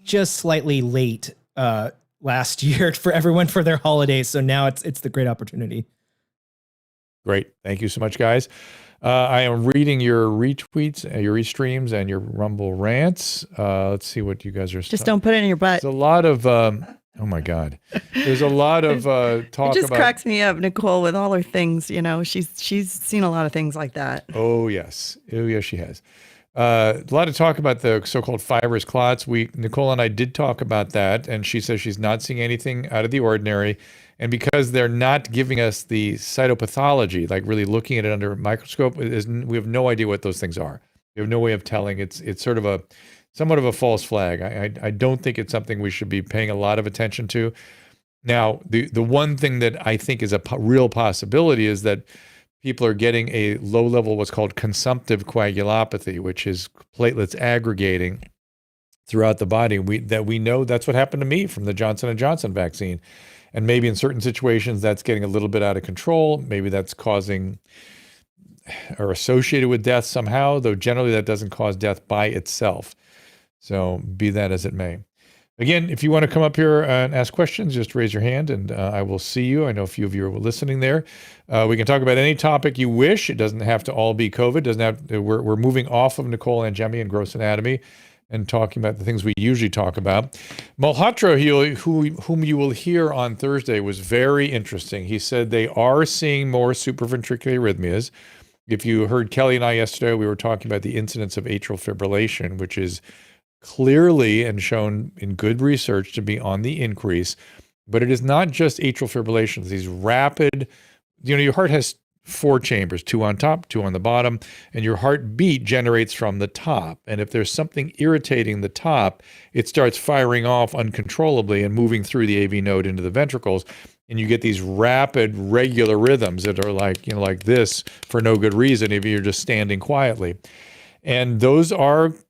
Speaker 6: just slightly late last year for everyone for their holidays. So now it's the great opportunity.
Speaker 1: Great. Thank you so much, guys. I am reading your retweets, your restreams, and your Rumble rants. Let's see what you guys are.
Speaker 5: Just don't put it in your butt.
Speaker 1: There's a lot of. Oh my God! There's a lot of talk.
Speaker 5: It just cracks me up, Nicole, with all her things. She's seen a lot of things like that.
Speaker 1: Oh yes, she has. A lot of talk about the so-called fibrous clots. Nicole and I did talk about that, and she says she's not seeing anything out of the ordinary. And because they're not giving us the cytopathology, like really looking at it under a microscope, we have no idea what those things are. We have no way of telling. It's sort of somewhat of a false flag. I don't think it's something we should be paying a lot of attention to. Now, the one thing that I think is a real possibility is that people are getting a low level, what's called consumptive coagulopathy, which is platelets aggregating throughout the body. We know that's what happened to me from the Johnson & Johnson vaccine. And maybe in certain situations that's getting a little bit out of control. Maybe that's causing or associated with death somehow, though generally that doesn't cause death by itself. So be that as it may. Again, if you want to come up here and ask questions, just raise your hand and I will see you. I know a few of you are listening there. We can talk about any topic you wish. It doesn't have to all be COVID. We're moving off of Nicole Angemi and gross anatomy and talking about the things we usually talk about. Malhotra, whom you will hear on Thursday, was very interesting. He said they are seeing more supraventricular arrhythmias. If you heard Kelly and I yesterday, we were talking about the incidence of atrial fibrillation, which is clearly and shown in good research to be on the increase. But it is not just atrial fibrillation. These rapid, your heart has 4 chambers, 2 on top, 2 on the bottom, and your heartbeat generates from the top. And if there's something irritating the top, it starts firing off uncontrollably and moving through the AV node into the ventricles. And you get these rapid, regular rhythms that are like this for no good reason if you're just standing quietly. And those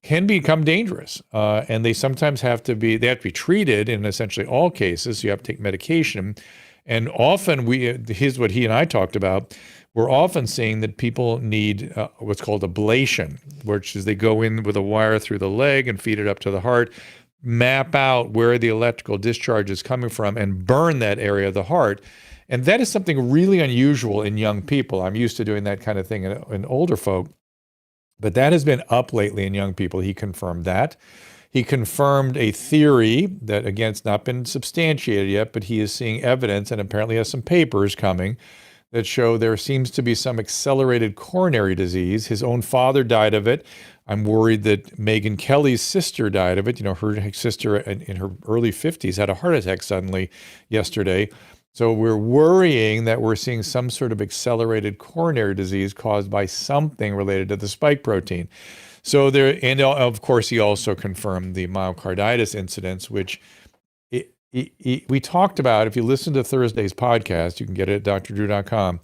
Speaker 1: can become dangerous. And they sometimes have to be treated in essentially all cases. So you have to take medication. And often here's what he and I talked about. We're often seeing that people need what's called ablation, which is they go in with a wire through the leg and feed it up to the heart, map out where the electrical discharge is coming from and burn that area of the heart. And that is something really unusual in young people. I'm used to doing that kind of thing in older folk, but that has been up lately in young people. He confirmed that. He confirmed a theory that, again, it's not been substantiated yet, but he is seeing evidence and apparently has some papers coming that show there seems to be some accelerated coronary disease. His own father died of it. I'm worried that Megyn Kelly's sister died of it. Her sister in her early 50s had a heart attack suddenly yesterday. So we're worrying that we're seeing some sort of accelerated coronary disease caused by something related to the spike protein. So and of course, he also confirmed the myocarditis incidence, which we talked about. If you listen to Thursday's podcast, you can get it at drdrew.com.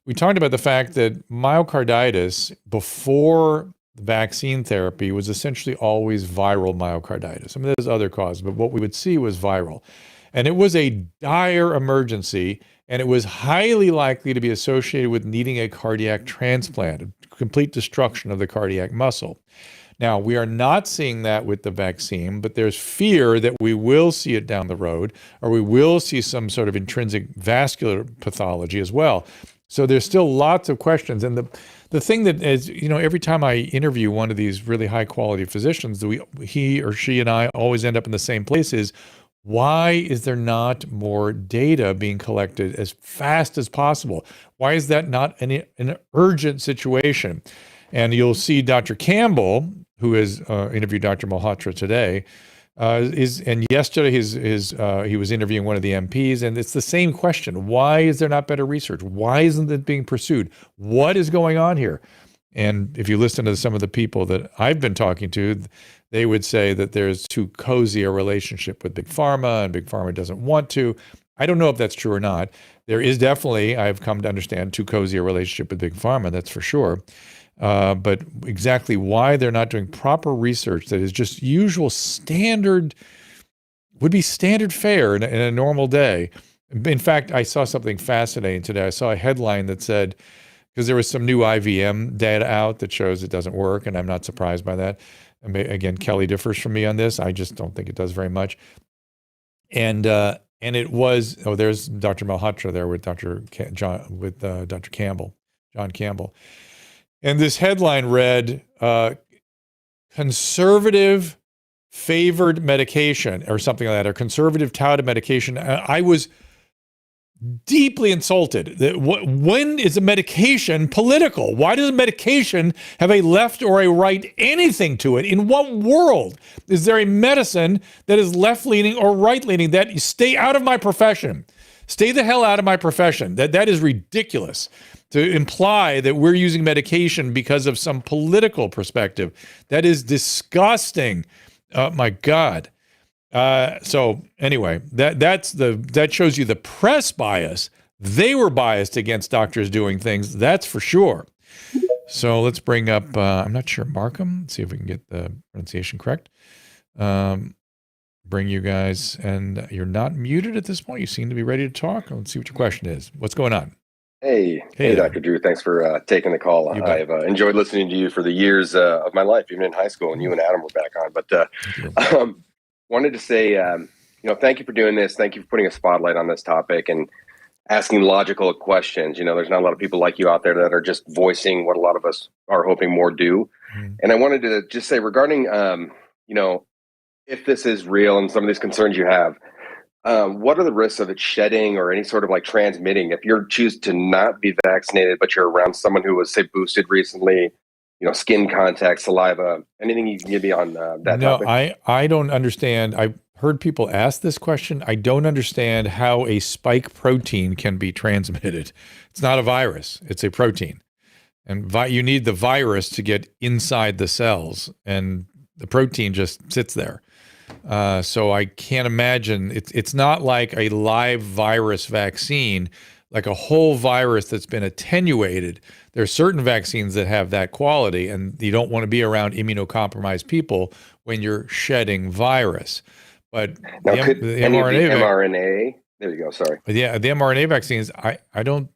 Speaker 1: We talked about the fact that myocarditis before vaccine therapy was essentially always viral myocarditis. I mean, there's other causes, but what we would see was viral. And it was a dire emergency. and it was highly likely to be associated with needing a cardiac transplant, a complete destruction of the cardiac muscle. Now, we are not seeing that with the vaccine, but there's fear that we will see it down the road, or we will see some sort of intrinsic vascular pathology as well. So there's still lots of questions. And the thing that is, every time I interview one of these really high quality physicians, he or she and I always end up in the same place is, why is there not more data being collected as fast as possible? Why is that not an urgent situation? And you'll see Dr. Campbell, who has interviewed Dr. Malhotra today, and yesterday he was interviewing one of the MPs, and it's the same question. Why is there not better research? Why isn't it being pursued? What is going on here? And if you listen to some of the people that I've been talking to, they would say that there's too cozy a relationship with Big Pharma, and Big Pharma doesn't want to. I don't know if that's true or not. There is definitely, I've come to understand, too cozy a relationship with Big Pharma, that's for sure. But exactly why they're not doing proper research that is just usual standard, would be standard fare in a normal day. In fact, I saw something fascinating today. I saw a headline that said, because there was some new IVM data out that shows it doesn't work, and I'm not surprised by that. Again, Kelly differs from me on this. I just don't think it does very much. And it was, there's Dr. Malhotra there with Dr. Campbell, John Campbell. And this headline read, conservative favored medication or something like that, or conservative touted medication. I was deeply insulted. When is a medication political? Why does a medication have a left or a right anything to it? In what world is there a medicine that is left-leaning or right-leaning? That you stay out of my profession. Stay the hell out of my profession. That is ridiculous to imply that we're using medication because of some political perspective. That is disgusting. Oh my God. So anyway, that shows you the press bias. They were biased against doctors doing things. That's for sure. So let's bring up, I'm not sure, Markham. Let's see if we can get the pronunciation correct. Bring you guys, and you're not muted at this point. You seem to be ready to talk. Let's see what your question is. What's going on?
Speaker 7: Hey, Dr. Drew. Thanks for taking the call. I've enjoyed listening to you for the years of my life, even in high school, and you and Adam were back on. But wanted to say, thank you for doing this. Thank you for putting a spotlight on this topic and asking logical questions. There's not a lot of people like you out there that are just voicing what a lot of us are hoping more do. And I wanted to just say regarding, if this is real and some of these concerns you have, what are the risks of it shedding or any sort of like transmitting if you choose to not be vaccinated, but you're around someone who was, say, boosted recently, skin contact, saliva, anything you can give me on that topic?
Speaker 1: No, I don't understand. I've heard people ask this question. I don't understand how a spike protein can be transmitted. It's not a virus. It's a protein. And you need the virus to get inside the cells, and the protein just sits there. So I can't imagine, it's not like a live virus vaccine, like a whole virus that's been attenuated. There are certain vaccines that have that quality, and you don't want to be around immunocompromised people when you're shedding virus. But
Speaker 7: now, the mRNA, there you go, sorry.
Speaker 1: Yeah, the mRNA vaccines, I don't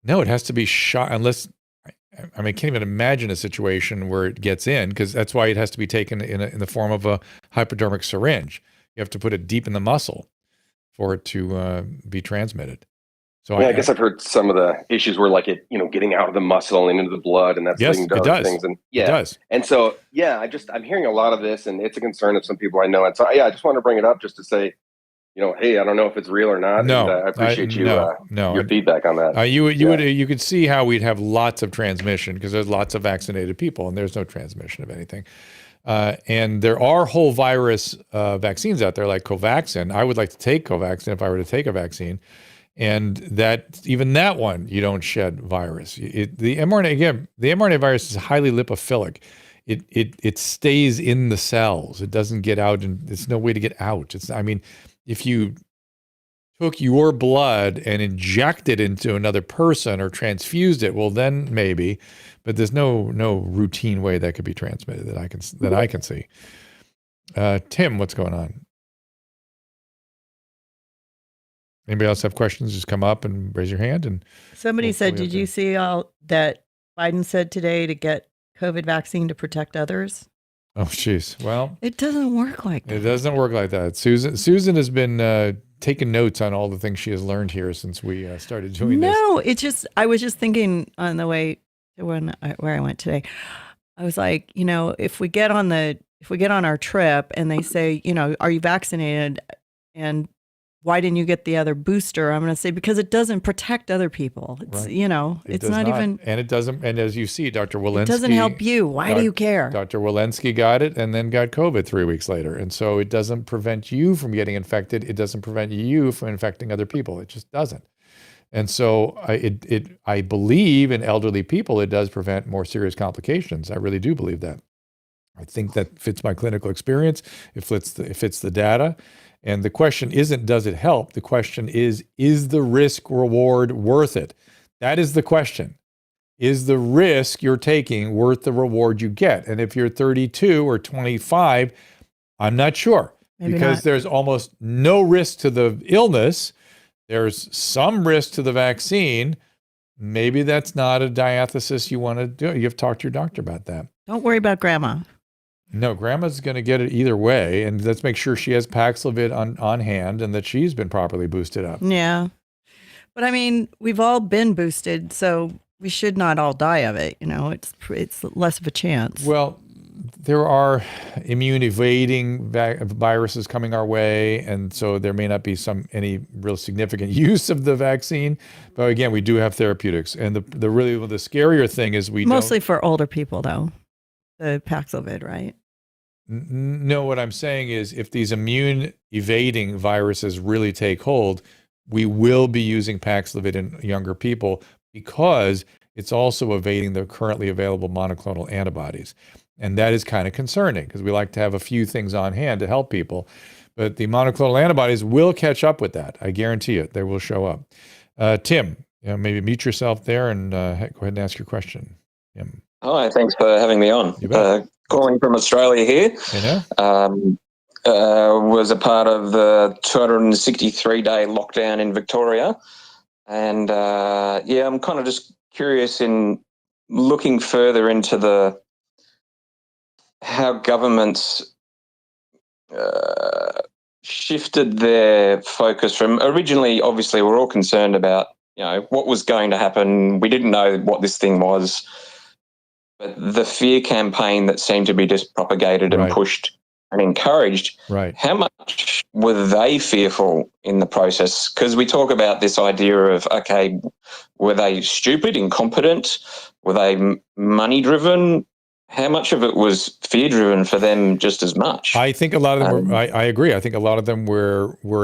Speaker 1: know. It has to be shot unless... I can't even imagine a situation where it gets in, because that's why it has to be taken in the form of a hypodermic syringe. You have to put it deep in the muscle for it to be transmitted. So
Speaker 7: I guess I've heard some of the issues where like it, getting out of the muscle and into the blood, and that's leading to other things. And
Speaker 1: it does.
Speaker 7: And so, I'm hearing a lot of this, and it's a concern of some people I know. And so, I just want to bring it up just to say, hey, I don't know if it's real or not.
Speaker 1: No,
Speaker 7: and, I appreciate your feedback on that.
Speaker 1: You could see how we'd have lots of transmission because there's lots of vaccinated people, and there's no transmission of anything. And there are whole virus vaccines out there like Covaxin. I would like to take Covaxin if I were to take a vaccine. And even that one, you don't shed virus. The mRNA virus is highly lipophilic. It stays in the cells. It doesn't get out, and there's no way to get out. If you took your blood and injected into another person or transfused it, well, then maybe, but there's no routine way that could be transmitted that I can see. Tim, what's going on? Anybody else have questions? Just come up and raise your hand. And
Speaker 5: Somebody said, did you see all that Biden said today to get COVID vaccine to protect others?
Speaker 1: Oh, jeez. Well,
Speaker 5: it doesn't work like that.
Speaker 1: It doesn't work like that. Susan has been taking notes on all the things she has learned here since we started doing this.
Speaker 5: No, it's just, I was just thinking on the way to where I went today, I was like, if we get on our trip and they say, are you vaccinated? And why didn't you get the other booster? I'm going to say, because it doesn't protect other people. It's,
Speaker 1: right.
Speaker 5: It's not even.
Speaker 1: And it doesn't. And as you see, Dr. Walensky.
Speaker 5: It doesn't help you. Why do you care?
Speaker 1: Dr. Walensky got it and then got COVID 3 weeks later. And so it doesn't prevent you from getting infected. It doesn't prevent you from infecting other people. It just doesn't. And so I believe in elderly people, it does prevent more serious complications. I really do believe that. I think that fits my clinical experience. It fits the data. And the question isn't, does it help? The question is the risk reward worth it? That is the question. Is the risk you're taking worth the reward you get? And if you're 32 or 25, I'm not sure.
Speaker 5: Maybe
Speaker 1: because
Speaker 5: not.
Speaker 1: There's almost no risk to the illness. There's some risk to the vaccine. Maybe that's not a diathesis you want to do. You have to talk to your doctor about that.
Speaker 5: Don't worry about grandma.
Speaker 1: No, grandma's going to get it either way. And let's make sure she has Paxlovid on hand and that she's been properly boosted up.
Speaker 5: Yeah. But I mean, we've all been boosted, so we should not all die of it. It's less of a chance.
Speaker 1: Well, there are immune evading viruses coming our way. And so there may not be any real significant use of the vaccine. But again, we do have therapeutics. And the scarier thing is
Speaker 5: mostly for older people, though. The Paxlovid, right?
Speaker 1: No, what I'm saying is if these immune evading viruses really take hold, we will be using Paxlovid in younger people because it's also evading the currently available monoclonal antibodies. And that is kind of concerning because we like to have a few things on hand to help people. But the monoclonal antibodies will catch up with that. I guarantee it. They will show up. Tim, maybe mute yourself there and go ahead and ask your question. Tim.
Speaker 8: Hi, thanks for having me on. Calling from Australia here. Was a part of the 263-day lockdown in Victoria. And I'm kind of just curious in looking further into how governments shifted their focus from originally, obviously, we're all concerned about, what was going to happen. We didn't know what this thing was. But the fear campaign that seemed to be just propagated and pushed and encouraged, how much were they fearful in the process? Because we talk about this idea of, okay, were they stupid, incompetent? Were they money-driven? How much of it was fear-driven for them just as much?
Speaker 1: I think a lot of them I agree. I think a lot of them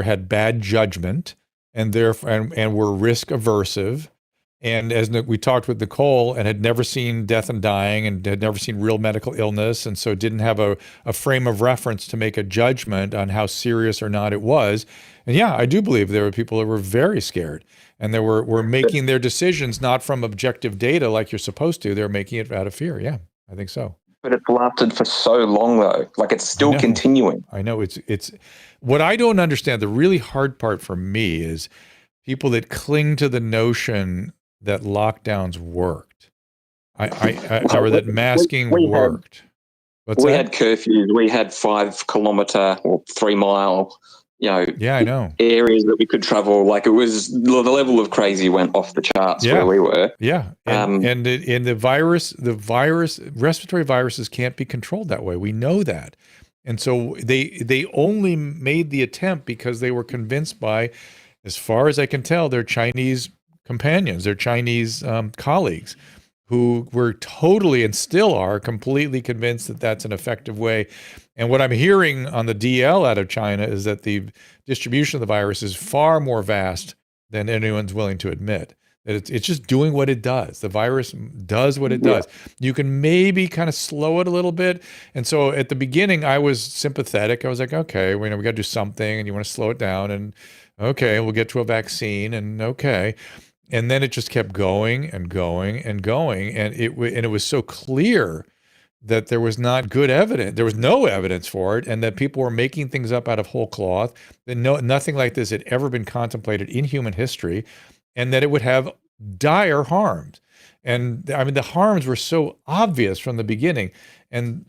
Speaker 1: had bad judgment and were risk-aversive. And as we talked with Nicole and had never seen death and dying and had never seen real medical illness and so didn't have a frame of reference to make a judgment on how serious or not it was. And yeah, I do believe there were people that were very scared and they were making their decisions not from objective data like you're supposed to. They're making it out of fear. Yeah, I think so.
Speaker 8: But it's lasted for so long though. Like it's still continuing.
Speaker 1: I know it's what I don't understand. The really hard part for me is people that cling to the notion that lockdowns worked, or that masking worked.
Speaker 8: We had curfews. We had 5 kilometer or 3 mile,
Speaker 1: I know
Speaker 8: areas that we could travel. Like it was the level of crazy went off the charts where we were.
Speaker 1: Yeah, and the respiratory viruses can't be controlled that way. We know that, and so they only made the attempt because they were convinced by, as far as I can tell, their Chinese companions, their Chinese colleagues, who were totally and still are completely convinced that that's an effective way. And what I'm hearing on the DL out of China is that the distribution of the virus is far more vast than anyone's willing to admit. That it's just doing what it does. The virus does what it does. You can maybe kind of slow it a little bit. And so at the beginning, I was sympathetic. I was like, okay, we got to do something, and you want to slow it down, and okay, we'll get to a vaccine, and okay. And then it just kept going and going and going. And it was so clear that there was not good evidence. There was no evidence for it, and that people were making things up out of whole cloth, that nothing like this had ever been contemplated in human history, and that it would have dire harms. And I mean, the harms were so obvious from the beginning. And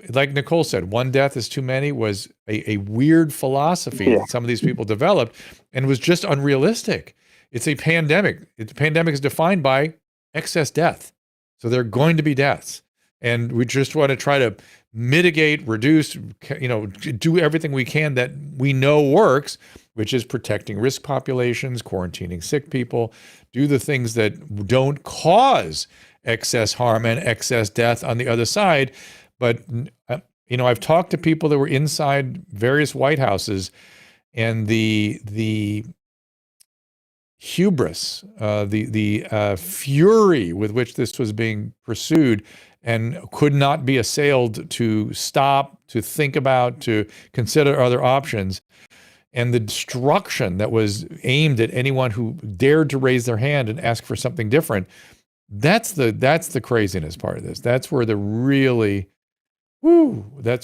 Speaker 1: like Nicole said, one death is too many was a weird philosophy that some of these people developed, and was just unrealistic. It's a pandemic. The pandemic is defined by excess death. So there are going to be deaths. And we just want to try to mitigate, reduce, do everything we can that we know works, which is protecting risk populations, quarantining sick people, do the things that don't cause excess harm and excess death on the other side. But, I've talked to people that were inside various White Houses, and the hubris, the fury with which this was being pursued and could not be assailed to stop, to think about, to consider other options, and the destruction that was aimed at anyone who dared to raise their hand and ask for something different. That's the craziness part of this. That's where that's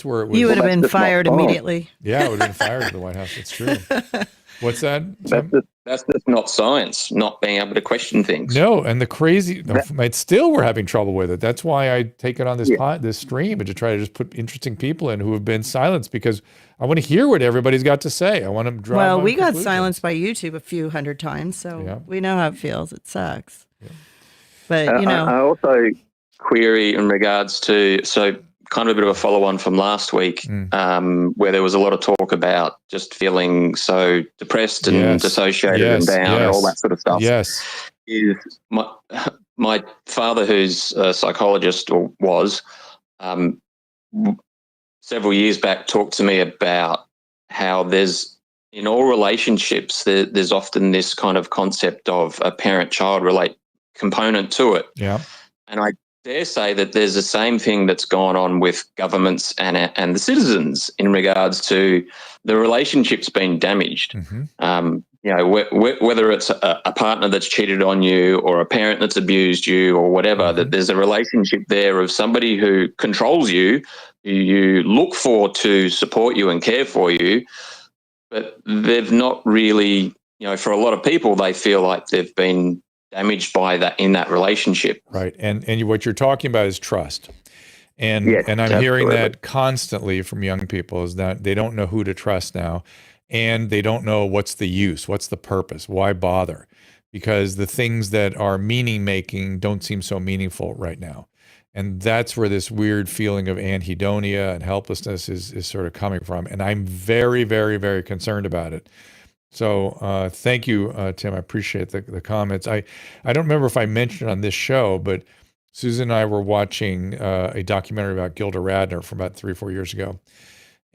Speaker 1: where it was.
Speaker 5: You would have been fired immediately.
Speaker 1: Yeah, I would have been fired at the White House. It's true. What's that?
Speaker 8: That's just not science, not being able to question things.
Speaker 1: No, and we're having trouble with it. That's why I take it on this stream, and to try to just put interesting people in who have been silenced, because I want to hear what everybody's got to say. I want to draw.
Speaker 5: Well, we got silenced by YouTube a few hundred times, so we know how it feels. It sucks. Yeah. But
Speaker 8: I also query in regards to kind of a bit of a follow-on from last week, where there was a lot of talk about just feeling so depressed and dissociated and down and all that sort of stuff.
Speaker 1: Yes.
Speaker 8: Is my father, who's a psychologist, or was, several years back, talked to me about how there's, in all relationships, there's often this kind of concept of a parent-child relate component to it.
Speaker 1: Yeah.
Speaker 8: And I dare say that there's the same thing that's gone on with governments and the citizens in regards to the relationships being damaged. Mm-hmm. Whether it's a partner that's cheated on you, or a parent that's abused you, or whatever, that there's a relationship there of somebody who controls you, who you look for to support you and care for you, but they've not really, for a lot of people, they feel like they've been damaged by that in that relationship.
Speaker 1: Right. And what you're talking about is trust. And I'm hearing that constantly from young people, is that they don't know who to trust now, and they don't know what's the use, what's the purpose, why bother? Because the things that are meaning making don't seem so meaningful right now. And that's where this weird feeling of anhedonia and helplessness is sort of coming from. And I'm very, very, very concerned about it. So thank you, Tim. I appreciate the comments. I don't remember if I mentioned it on this show, but Susan and I were watching a documentary about Gilda Radner from about 3 or 4 years ago.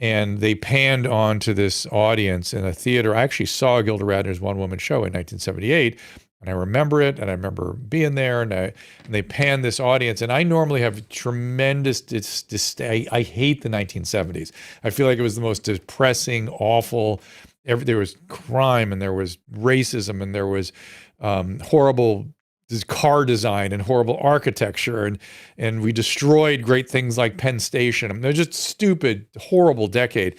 Speaker 1: And they panned on to this audience in a theater. I actually saw Gilda Radner's one-woman show in 1978, and I remember it, and I remember being there, and they panned this audience. And I normally have tremendous I hate the 1970s. I feel like it was the most depressing, awful. There was crime, and there was racism, and there was horrible car design and horrible architecture, and we destroyed great things like Penn Station. I mean, they're just stupid, horrible decade.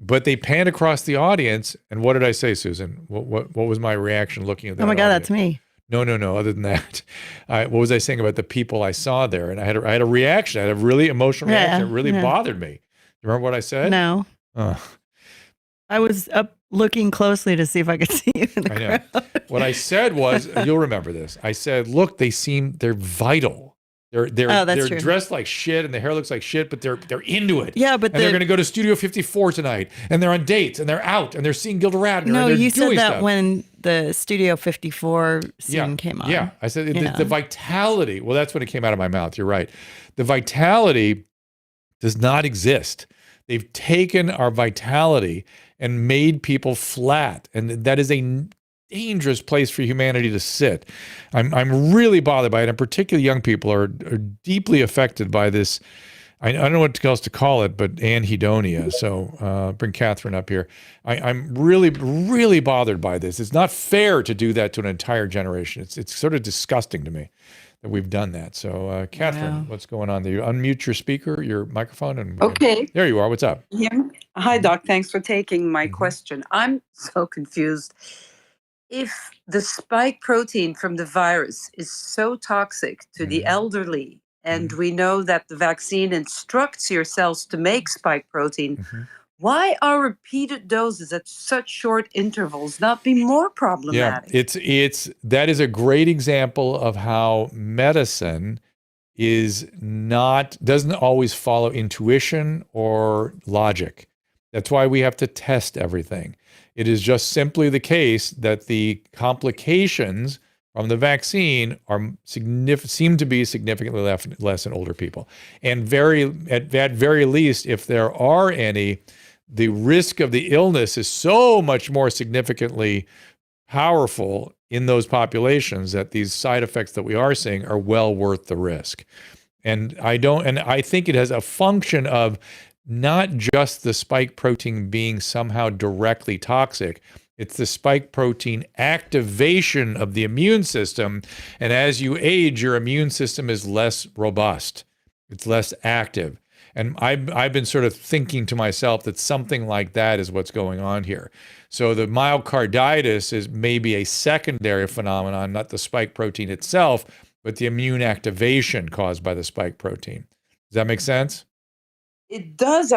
Speaker 1: But they panned across the audience, and what did I say, Susan? What was my reaction looking at that?
Speaker 5: Oh my God,
Speaker 1: audience?
Speaker 5: that's me.
Speaker 1: No. Other than that, what was I saying about the people I saw there? And I had a reaction. I had a really emotional reaction. It really bothered me. You remember what I said?
Speaker 5: No. I was up looking closely to see if I could see you in the crowd.
Speaker 1: What I said was, you'll remember this. I said, look, they're vital. They're
Speaker 5: true.
Speaker 1: Dressed like shit, and the hair looks like shit, but they're into it.
Speaker 5: Yeah, but
Speaker 1: they're going to go to Studio 54 tonight, and they're on dates, and they're out, and they're seeing Gilda Radner.
Speaker 5: No,
Speaker 1: and they're
Speaker 5: you said that
Speaker 1: stuff.
Speaker 5: when the Studio 54 scene came on.
Speaker 1: Yeah, I said the vitality. Well, that's when it came out of my mouth. You're right. The vitality does not exist. They've taken our vitality and made people flat, and that is a dangerous place for humanity to sit. I'm really bothered by it, and particularly young people are deeply affected by this. I don't know what else to call it, but anhedonia. So bring Catherine up here. I'm really, really bothered by this. It's not fair to do that to an entire generation. It's sort of disgusting to me that we've done that. So, Catherine, what's going on there? You unmute your speaker, your microphone, and
Speaker 9: Okay.
Speaker 1: there you are. What's up?
Speaker 9: Yeah. Hi, Doc. Thanks for taking my question. I'm so confused. If the spike protein from the virus is so toxic to the elderly, and we know that the vaccine instructs your cells to make spike protein, why are repeated doses at such short intervals not be more problematic?
Speaker 1: Yeah, that is a great example of how medicine doesn't always follow intuition or logic. That's why we have to test everything. It is just simply the case that the complications from the vaccine seem to be significantly less in older people. And at very least, if there are any, the risk of the illness is so much more significantly powerful in those populations that these side effects that we are seeing are well worth the risk. And I think it has a function of not just the spike protein being somehow directly toxic. It's the spike protein activation of the immune system. And as you age, your immune system is less robust. It's less active. And I've been sort of thinking to myself that something like that is what's going on here. So the myocarditis is maybe a secondary phenomenon, not the spike protein itself, but the immune activation caused by the spike protein. Does that make sense?
Speaker 9: It does.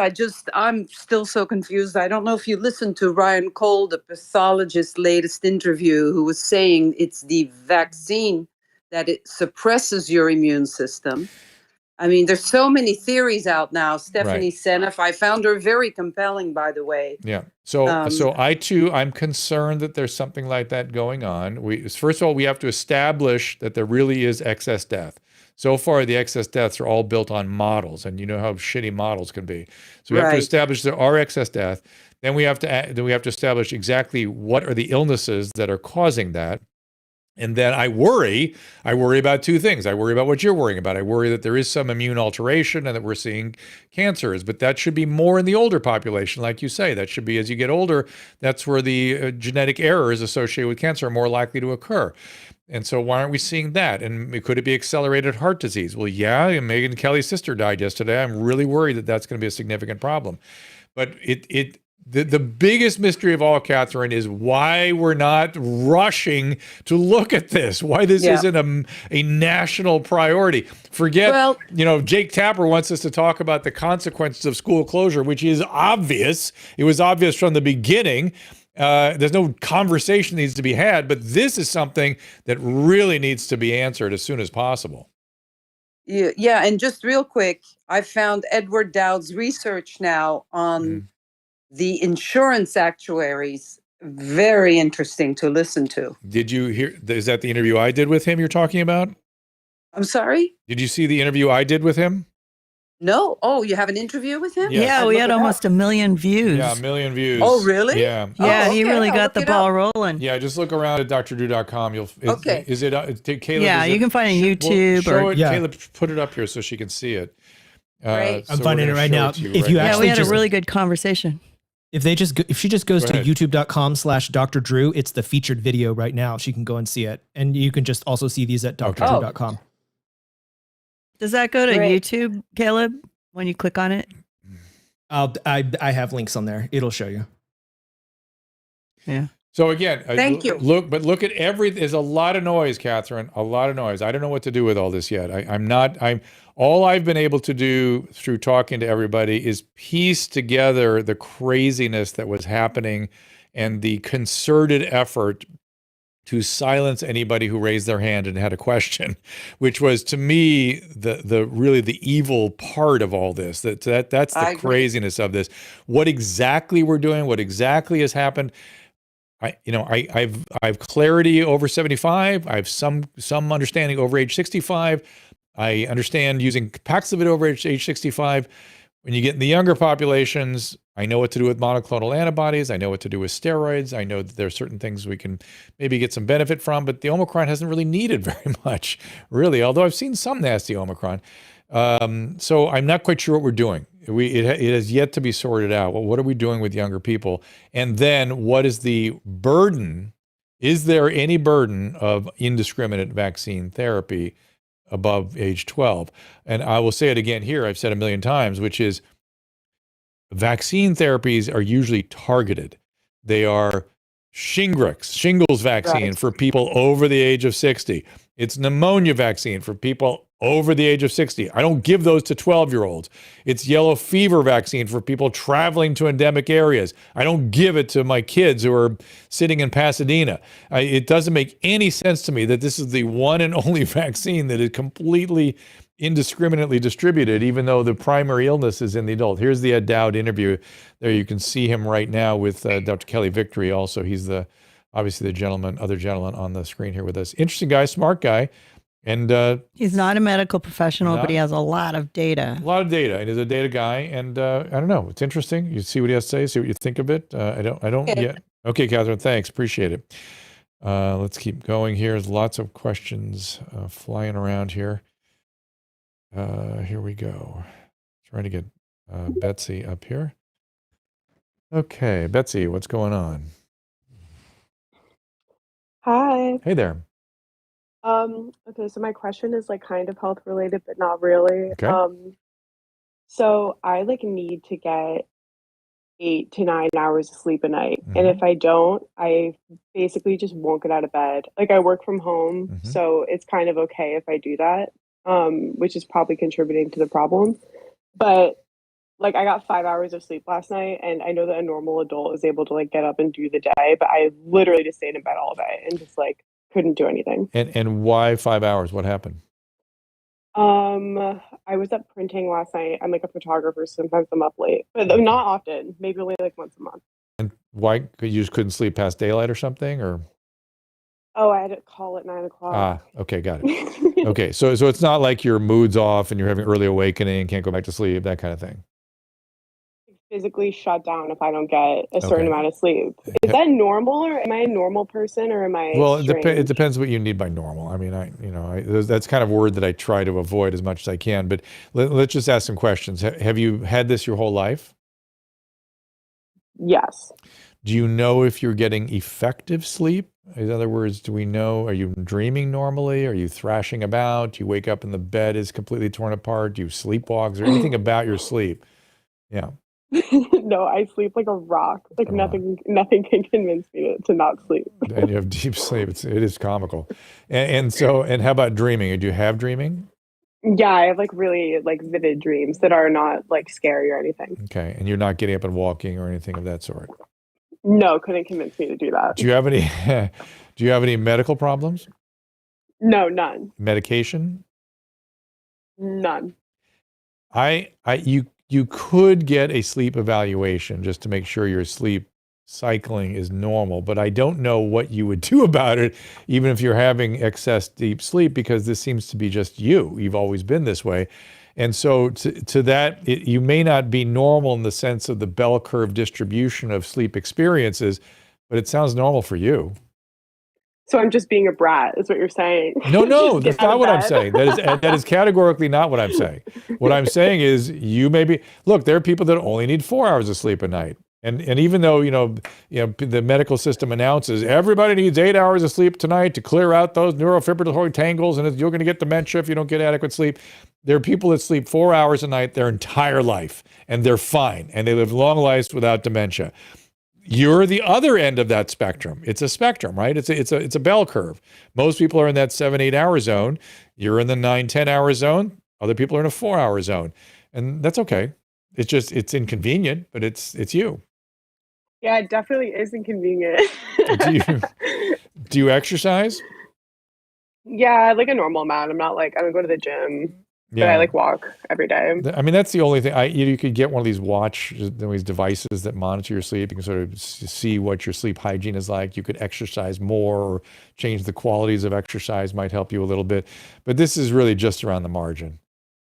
Speaker 9: I'm still so confused. I don't know if you listened to Ryan Cole, the pathologist's latest interview, who was saying it's the vaccine that it suppresses your immune system. I mean, there's so many theories out now. Stephanie Seneff, I found her very compelling, by the way.
Speaker 1: Yeah. So I too, I'm concerned that there's something like that going on. First of all, we have to establish that there really is excess death. So far, the excess deaths are all built on models, and you know how shitty models can be. So we have to establish there are excess death. Then we have to establish exactly what are the illnesses that are causing that. And then I worry about two things. I worry about what you're worrying about. I worry that there is some immune alteration and that we're seeing cancers, but that should be more in the older population, like you say. That should be as you get older, that's where the genetic errors associated with cancer are more likely to occur. And so why aren't we seeing that? And could it be accelerated heart disease? Well, yeah, Megyn Kelly's sister died yesterday. I'm really worried that that's going to be a significant problem. But the biggest mystery of all, Catherine, is why we're not rushing to look at this, why this isn't a national priority. Forget, Jake Tapper wants us to talk about the consequences of school closure, which is obvious. It was obvious from the beginning. There's no conversation needs to be had, but this is something that really needs to be answered as soon as possible.
Speaker 9: Yeah, and just real quick, I found Edward Dowd's research now on the insurance actuaries, very interesting to listen to.
Speaker 1: Did you hear, is that the interview I did with him you're talking about?
Speaker 9: I'm sorry?
Speaker 1: Did you see the interview I did with him?
Speaker 9: No. Oh, you have an interview with him?
Speaker 1: Yes.
Speaker 5: Yeah, we had almost 1 million views.
Speaker 1: Yeah, 1 million views.
Speaker 9: Oh, really?
Speaker 1: Yeah.
Speaker 5: Yeah, he really got the ball rolling.
Speaker 1: Yeah, just look around at drdrew.com. Is it Caleb?
Speaker 5: Yeah, you can find it on YouTube.
Speaker 1: Caleb, put it up here so she can see it.
Speaker 9: Great.
Speaker 6: I'm finding it right now.
Speaker 5: We had a really good conversation.
Speaker 6: If she just goes to youtube.com/Dr. Drew, it's the featured video right now. She can go and see it. And you can just also see these at drdrew.com.
Speaker 5: Does that go to YouTube, Caleb, when you click on it?
Speaker 6: I have links on there. It'll show you.
Speaker 5: Yeah.
Speaker 1: So again,
Speaker 9: thank you.
Speaker 1: Look at there's a lot of noise, Catherine, a lot of noise. I don't know what to do with all this yet. All I've been able to do through talking to everybody is piece together the craziness that was happening and the concerted effort to silence anybody who raised their hand and had a question, which was to me the really the evil part of all this. That's the craziness of this. What exactly we're doing, what exactly has happened. I have clarity over 75. I have some understanding over age 65. I understand using Paxlovid over age 65. When you get in the younger populations, I know what to do with monoclonal antibodies. I know what to do with steroids. I know that there are certain things we can maybe get some benefit from, but the Omicron hasn't really needed very much, really, although I've seen some nasty Omicron. So I'm not quite sure what we're doing. It has yet to be sorted out. Well, what are we doing with younger people? And then what is the burden? Is there any burden of indiscriminate vaccine therapy above age 12. And I will say it again here, I've said a million times, which is vaccine therapies are usually targeted. They are shingles vaccine for people over the age of 60. It's pneumonia vaccine for people over the age of 60. I don't give those to 12-year-olds. It's yellow fever vaccine for people traveling to endemic areas. I don't give it to my kids who are sitting in Pasadena. It doesn't make any sense to me that this is the one and only vaccine that is completely indiscriminately distributed, even though the primary illness is in the adult. Here's the Ed Dowd interview. There you can see him right now with Dr. Kelly Victory also. He's obviously the other gentleman on the screen here with us. Interesting guy, smart guy. And
Speaker 5: he's not a medical professional, but he has a lot of data.
Speaker 1: A lot of data. And he's a data guy. And I don't know. It's interesting. You see what he has to say, see what you think of it. I don't yet. Okay, Catherine, thanks. Appreciate it. Let's keep going here. There's lots of questions flying around here. Here we go. Trying to get Betsy up here. Okay, Betsy, what's going on?
Speaker 10: Hi.
Speaker 1: Hey there.
Speaker 10: Okay, so my question is like kind of health related, but not really.
Speaker 1: Okay.
Speaker 10: So I like need to get 8 to 9 hours of sleep a night. And if I don't, I basically just won't get out of bed. Like I work from home, so it's kind of okay if I do that, which is probably contributing to the problem. But like I got 5 hours of sleep last night, and I know that a normal adult is able to like get up and do the day, but I literally just stayed in bed all day and just like couldn't do anything.
Speaker 1: And why 5 hours? What happened?
Speaker 10: I was up printing last night. I'm like a photographer, so sometimes I'm up late, but not often. Maybe only like once a month.
Speaker 1: And why? You just couldn't sleep past daylight or something, or?
Speaker 10: Oh, I had a call at 9 o'clock.
Speaker 1: Ah, okay, got it. Okay, so it's not like your mood's off and you're having early awakening and can't go back to sleep, that kind of thing.
Speaker 10: Physically shut down if I don't get a certain amount of sleep. Is that normal, or am I a normal person, or am I?
Speaker 1: Well, it depends what you need by normal. I mean, that's kind of a word that I try to avoid as much as I can. But let's just ask some questions. Have you had this your whole life?
Speaker 10: Yes.
Speaker 1: Do you know if you're getting effective sleep? In other words, do we know, are you dreaming normally? Are you thrashing about? Do you wake up and the bed is completely torn apart? Do you sleepwalk? Is there anything about your sleep? Yeah.
Speaker 10: No, I sleep like a rock. Like nothing can convince me to not sleep.
Speaker 1: And you have deep sleep. It is comical. And how about dreaming? Do you have dreaming?
Speaker 10: Yeah, I have like really like vivid dreams that are not like scary or anything.
Speaker 1: Okay. And you're not getting up and walking or anything of that sort?
Speaker 10: No, couldn't convince me to do that.
Speaker 1: Do you have any medical problems?
Speaker 10: No, none.
Speaker 1: Medication?
Speaker 10: None.
Speaker 1: You could get a sleep evaluation just to make sure your sleep cycling is normal, but I don't know what you would do about it, even if you're having excess deep sleep, because this seems to be just you. You've always been this way. And so to that, you may not be normal in the sense of the bell curve distribution of sleep experiences, but it sounds normal for you.
Speaker 10: So I'm just being a brat, is what you're saying.
Speaker 1: No, that's not what I'm saying. That is categorically not what I'm saying. What I'm saying is look, there are people that only need 4 hours of sleep a night. And even though, the medical system announces everybody needs 8 hours of sleep tonight to clear out those neurofibrillary tangles, and you're going to get dementia if you don't get adequate sleep. There are people that sleep 4 hours a night their entire life, and they're fine, and they live long lives without dementia. You're the other end of that spectrum. It's a spectrum, right? It's a bell curve. Most people are in that 7-8 hour zone. You're in the 9-10 hour zone. Other people are in a 4 hour zone, and that's okay. It's inconvenient, but it's you.
Speaker 10: Yeah, it definitely is inconvenient.
Speaker 1: Do you exercise?
Speaker 10: Yeah, like a normal amount. I'm not like I don't go to the gym. But I like walk every day.
Speaker 1: I mean, that's the only thing. You could get one of these devices that monitor your sleep. You can sort of see what your sleep hygiene is like. You could exercise more, or change the qualities of exercise might help you a little bit. But this is really just around the margin.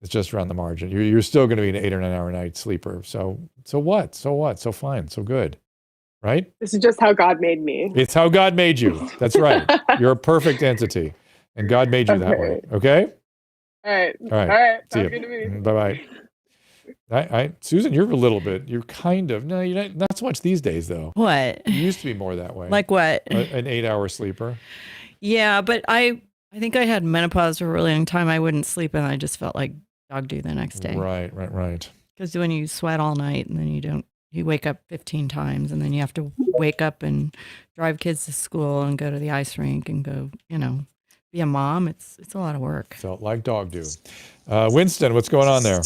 Speaker 1: It's just around the margin. You're still going to be an 8 or 9 hour night sleeper. So what? So fine. So good. Right?
Speaker 10: This is just how God made me.
Speaker 1: It's how God made you. That's right. You're a perfect entity. And God made you that way. Okay?
Speaker 10: All right.
Speaker 1: See you.
Speaker 10: Good to meet you.
Speaker 1: Bye-bye. Susan, you're you're not so much these days though.
Speaker 5: What?
Speaker 1: You used to be more that way.
Speaker 5: Like what?
Speaker 1: An 8 hour sleeper.
Speaker 5: Yeah, but I I think I had menopause for a really long time. I wouldn't sleep and I just felt like dog do the next day.
Speaker 1: Right.
Speaker 5: Because when you sweat all night and then you wake up 15 times and then you have to wake up and drive kids to school and go to the ice rink and go, be a mom. It's a lot of work.
Speaker 1: Felt like dog do. Winston, what's going on there?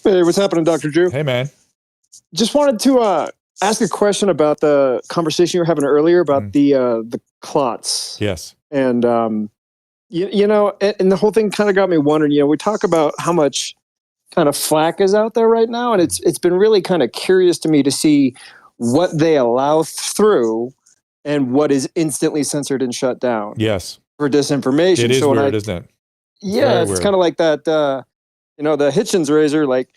Speaker 11: Hey, what's happening, Dr. Drew?
Speaker 1: Hey, man.
Speaker 11: Just wanted to ask a question about the conversation you were having earlier about the clots.
Speaker 1: Yes.
Speaker 11: And, and the whole thing kind of got me wondering, we talk about how much kind of flack is out there right now. And it's been really kind of curious to me to see what they allow through and what is instantly censored and shut down.
Speaker 1: Yes.
Speaker 11: For disinformation.
Speaker 1: It is weird, isn't it?
Speaker 11: Yeah, it's kind of like that, the Hitchens razor, like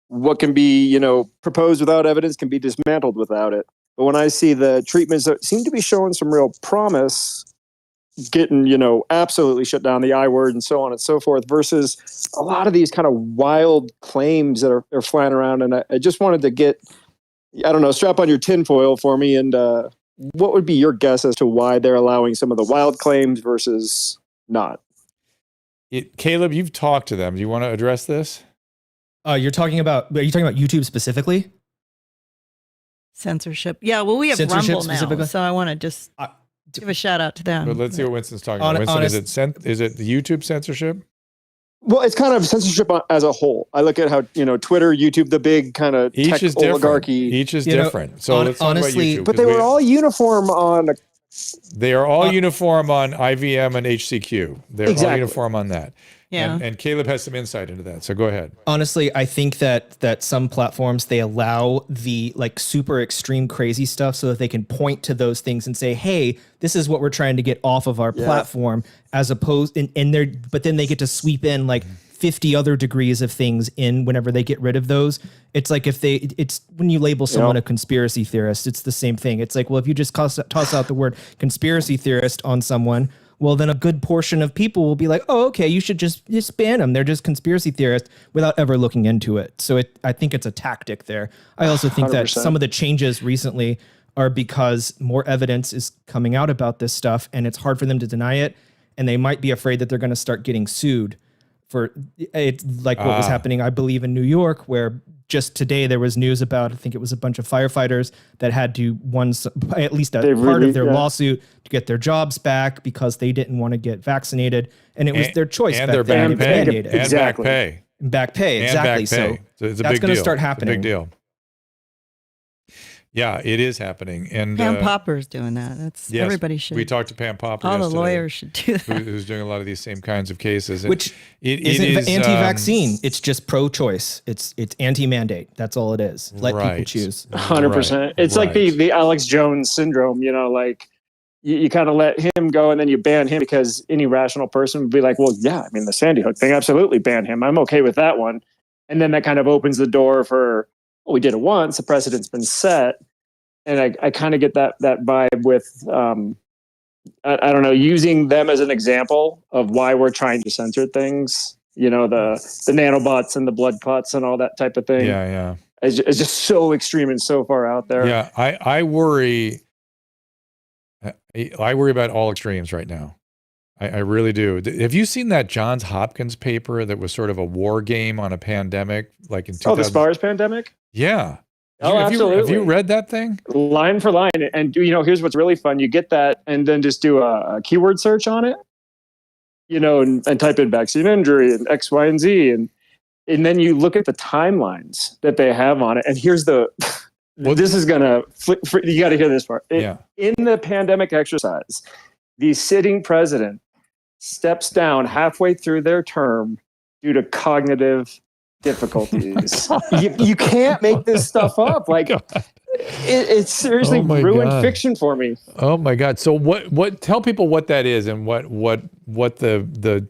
Speaker 11: what can be, proposed without evidence can be dismantled without it. But when I see the treatments that seem to be showing some real promise, getting, absolutely shut down, the I word and so on and so forth, versus a lot of these kind of wild claims that are flying around. And I just wanted to get, strap on your tinfoil for me. And what would be your guess as to why they're allowing some of the wild claims versus not?
Speaker 1: Caleb, you've talked to them. Do you want to address this?
Speaker 6: Are you talking about YouTube specifically?
Speaker 5: Censorship. Yeah, well, we have Rumble now, so I want to just give a shout out to them.
Speaker 1: But let's see what Winston's talking about. Winston, is it the YouTube censorship?
Speaker 11: Well, it's kind of censorship as a whole. I look at how, Twitter, YouTube, the big kind of tech oligarchy.
Speaker 1: Each is different. So let's talk about YouTube.
Speaker 11: But they were all uniform on...
Speaker 1: They are all uniform on IVM and HCQ. They're all uniform on that.
Speaker 5: Yeah.
Speaker 1: And Caleb has some insight into that. So go ahead.
Speaker 6: Honestly, I think that some platforms, they allow the super extreme crazy stuff so that they can point to those things and say, hey, this is what we're trying to get off of our platform, as opposed but then they get to sweep in 50 other degrees of things in whenever they get rid of those. It's like it's when you label someone a conspiracy theorist, it's the same thing. It's like, well, if you just toss out the word conspiracy theorist on someone, well, then a good portion of people will be like, oh, okay, you should just ban them. They're just conspiracy theorists without ever looking into it. So I think it's a tactic there. I also think 100%. That some of the changes recently are because more evidence is coming out about this stuff and it's hard for them to deny it. And they might be afraid that they're going to start getting sued for it's like what was happening, I believe, in New York, where just today there was news about, I think it was a bunch of firefighters that had to at least part of their lawsuit to get their jobs back because they didn't want to get vaccinated, and it was their choice.
Speaker 1: And their back pay.
Speaker 11: Exactly.
Speaker 6: Back pay. Exactly. So
Speaker 1: it's
Speaker 6: that's going to start happening.
Speaker 1: It's a big deal. Yeah, it is happening. And
Speaker 5: Pam Popper's doing that. That's everybody should.
Speaker 1: We talked to Pam Popper
Speaker 5: all
Speaker 1: yesterday.
Speaker 5: The lawyers should do that.
Speaker 1: Who's doing a lot of these same kinds of cases. And
Speaker 6: which isn't anti-vaccine. It's just pro-choice. It's anti-mandate. That's all it is. Let people choose.
Speaker 11: 100%. It's like the Alex Jones syndrome, you kind of let him go and then you ban him because any rational person would be like, well, yeah, I mean, the Sandy Hook thing, absolutely ban him. I'm okay with that one. And then that kind of opens the door for, well, we did it once, the precedent's been set. And I kind of get that vibe with, I don't know, using them as an example of why we're trying to censor things, the nanobots and the blood clots and all that type of thing.
Speaker 1: Yeah.
Speaker 11: It's just so extreme and so far out there.
Speaker 1: Yeah, I worry about all extremes right now. I really do. Have you seen that Johns Hopkins paper that was sort of a war game on a pandemic, like in 2000?
Speaker 11: The SARS pandemic?
Speaker 1: Yeah.
Speaker 11: Absolutely.
Speaker 1: Have you read that thing?
Speaker 11: Line for line. And here's what's really fun. You get that and then just do a keyword search on it, and type in vaccine injury and X, Y, and Z. And then you look at the timelines that they have on it. And here's this is going to flip. You got to hear this part. In the pandemic exercise, the sitting president steps down halfway through their term due to cognitive difficulties. you can't make this stuff up. Like it's seriously ruined fiction for me.
Speaker 1: Oh my God. So what tell people what that is and what the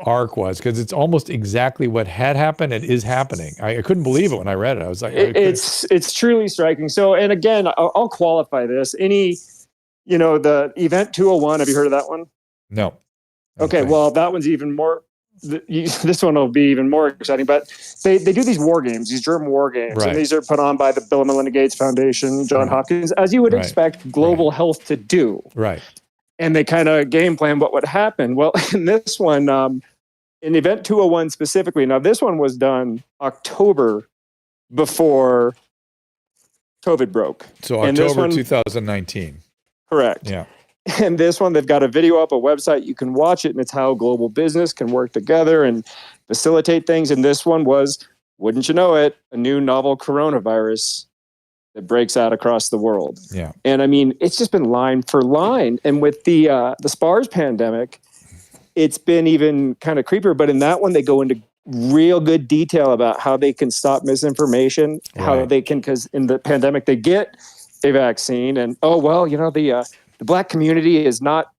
Speaker 1: arc was, because it's almost exactly what had happened and is happening. I couldn't believe it when I read it. I was like,
Speaker 11: it's truly striking. So, and again, I'll qualify this. The Event 201, have you heard of that one?
Speaker 1: No.
Speaker 11: Okay. Well, that one's even more, this one will be even more exciting, but they do these war games, these German war games, and these are put on by the Bill and Melinda Gates Foundation, John Hopkins, as you would expect global health to do.
Speaker 1: Right.
Speaker 11: and they kind of game plan what would happen. Well, in this one, in Event 201 specifically, now this one was done October before COVID broke.
Speaker 1: So
Speaker 11: And this
Speaker 1: October
Speaker 11: one-
Speaker 1: 2019.
Speaker 11: Correct.
Speaker 1: Yeah.
Speaker 11: And this one, they've got a video up, a website, you can watch it, and it's how global business can work together and facilitate things. And this one was, wouldn't you know it, a new novel coronavirus that breaks out across the world.
Speaker 1: Yeah.
Speaker 11: And I mean, it's just been line for line. And with the SPARS pandemic, it's been even kind of creepier. But in that one, they go into real good detail about how they can stop misinformation, how
Speaker 1: Right.
Speaker 11: they can, because in the pandemic, they get a vaccine and, oh, well, you know, the Black community is not,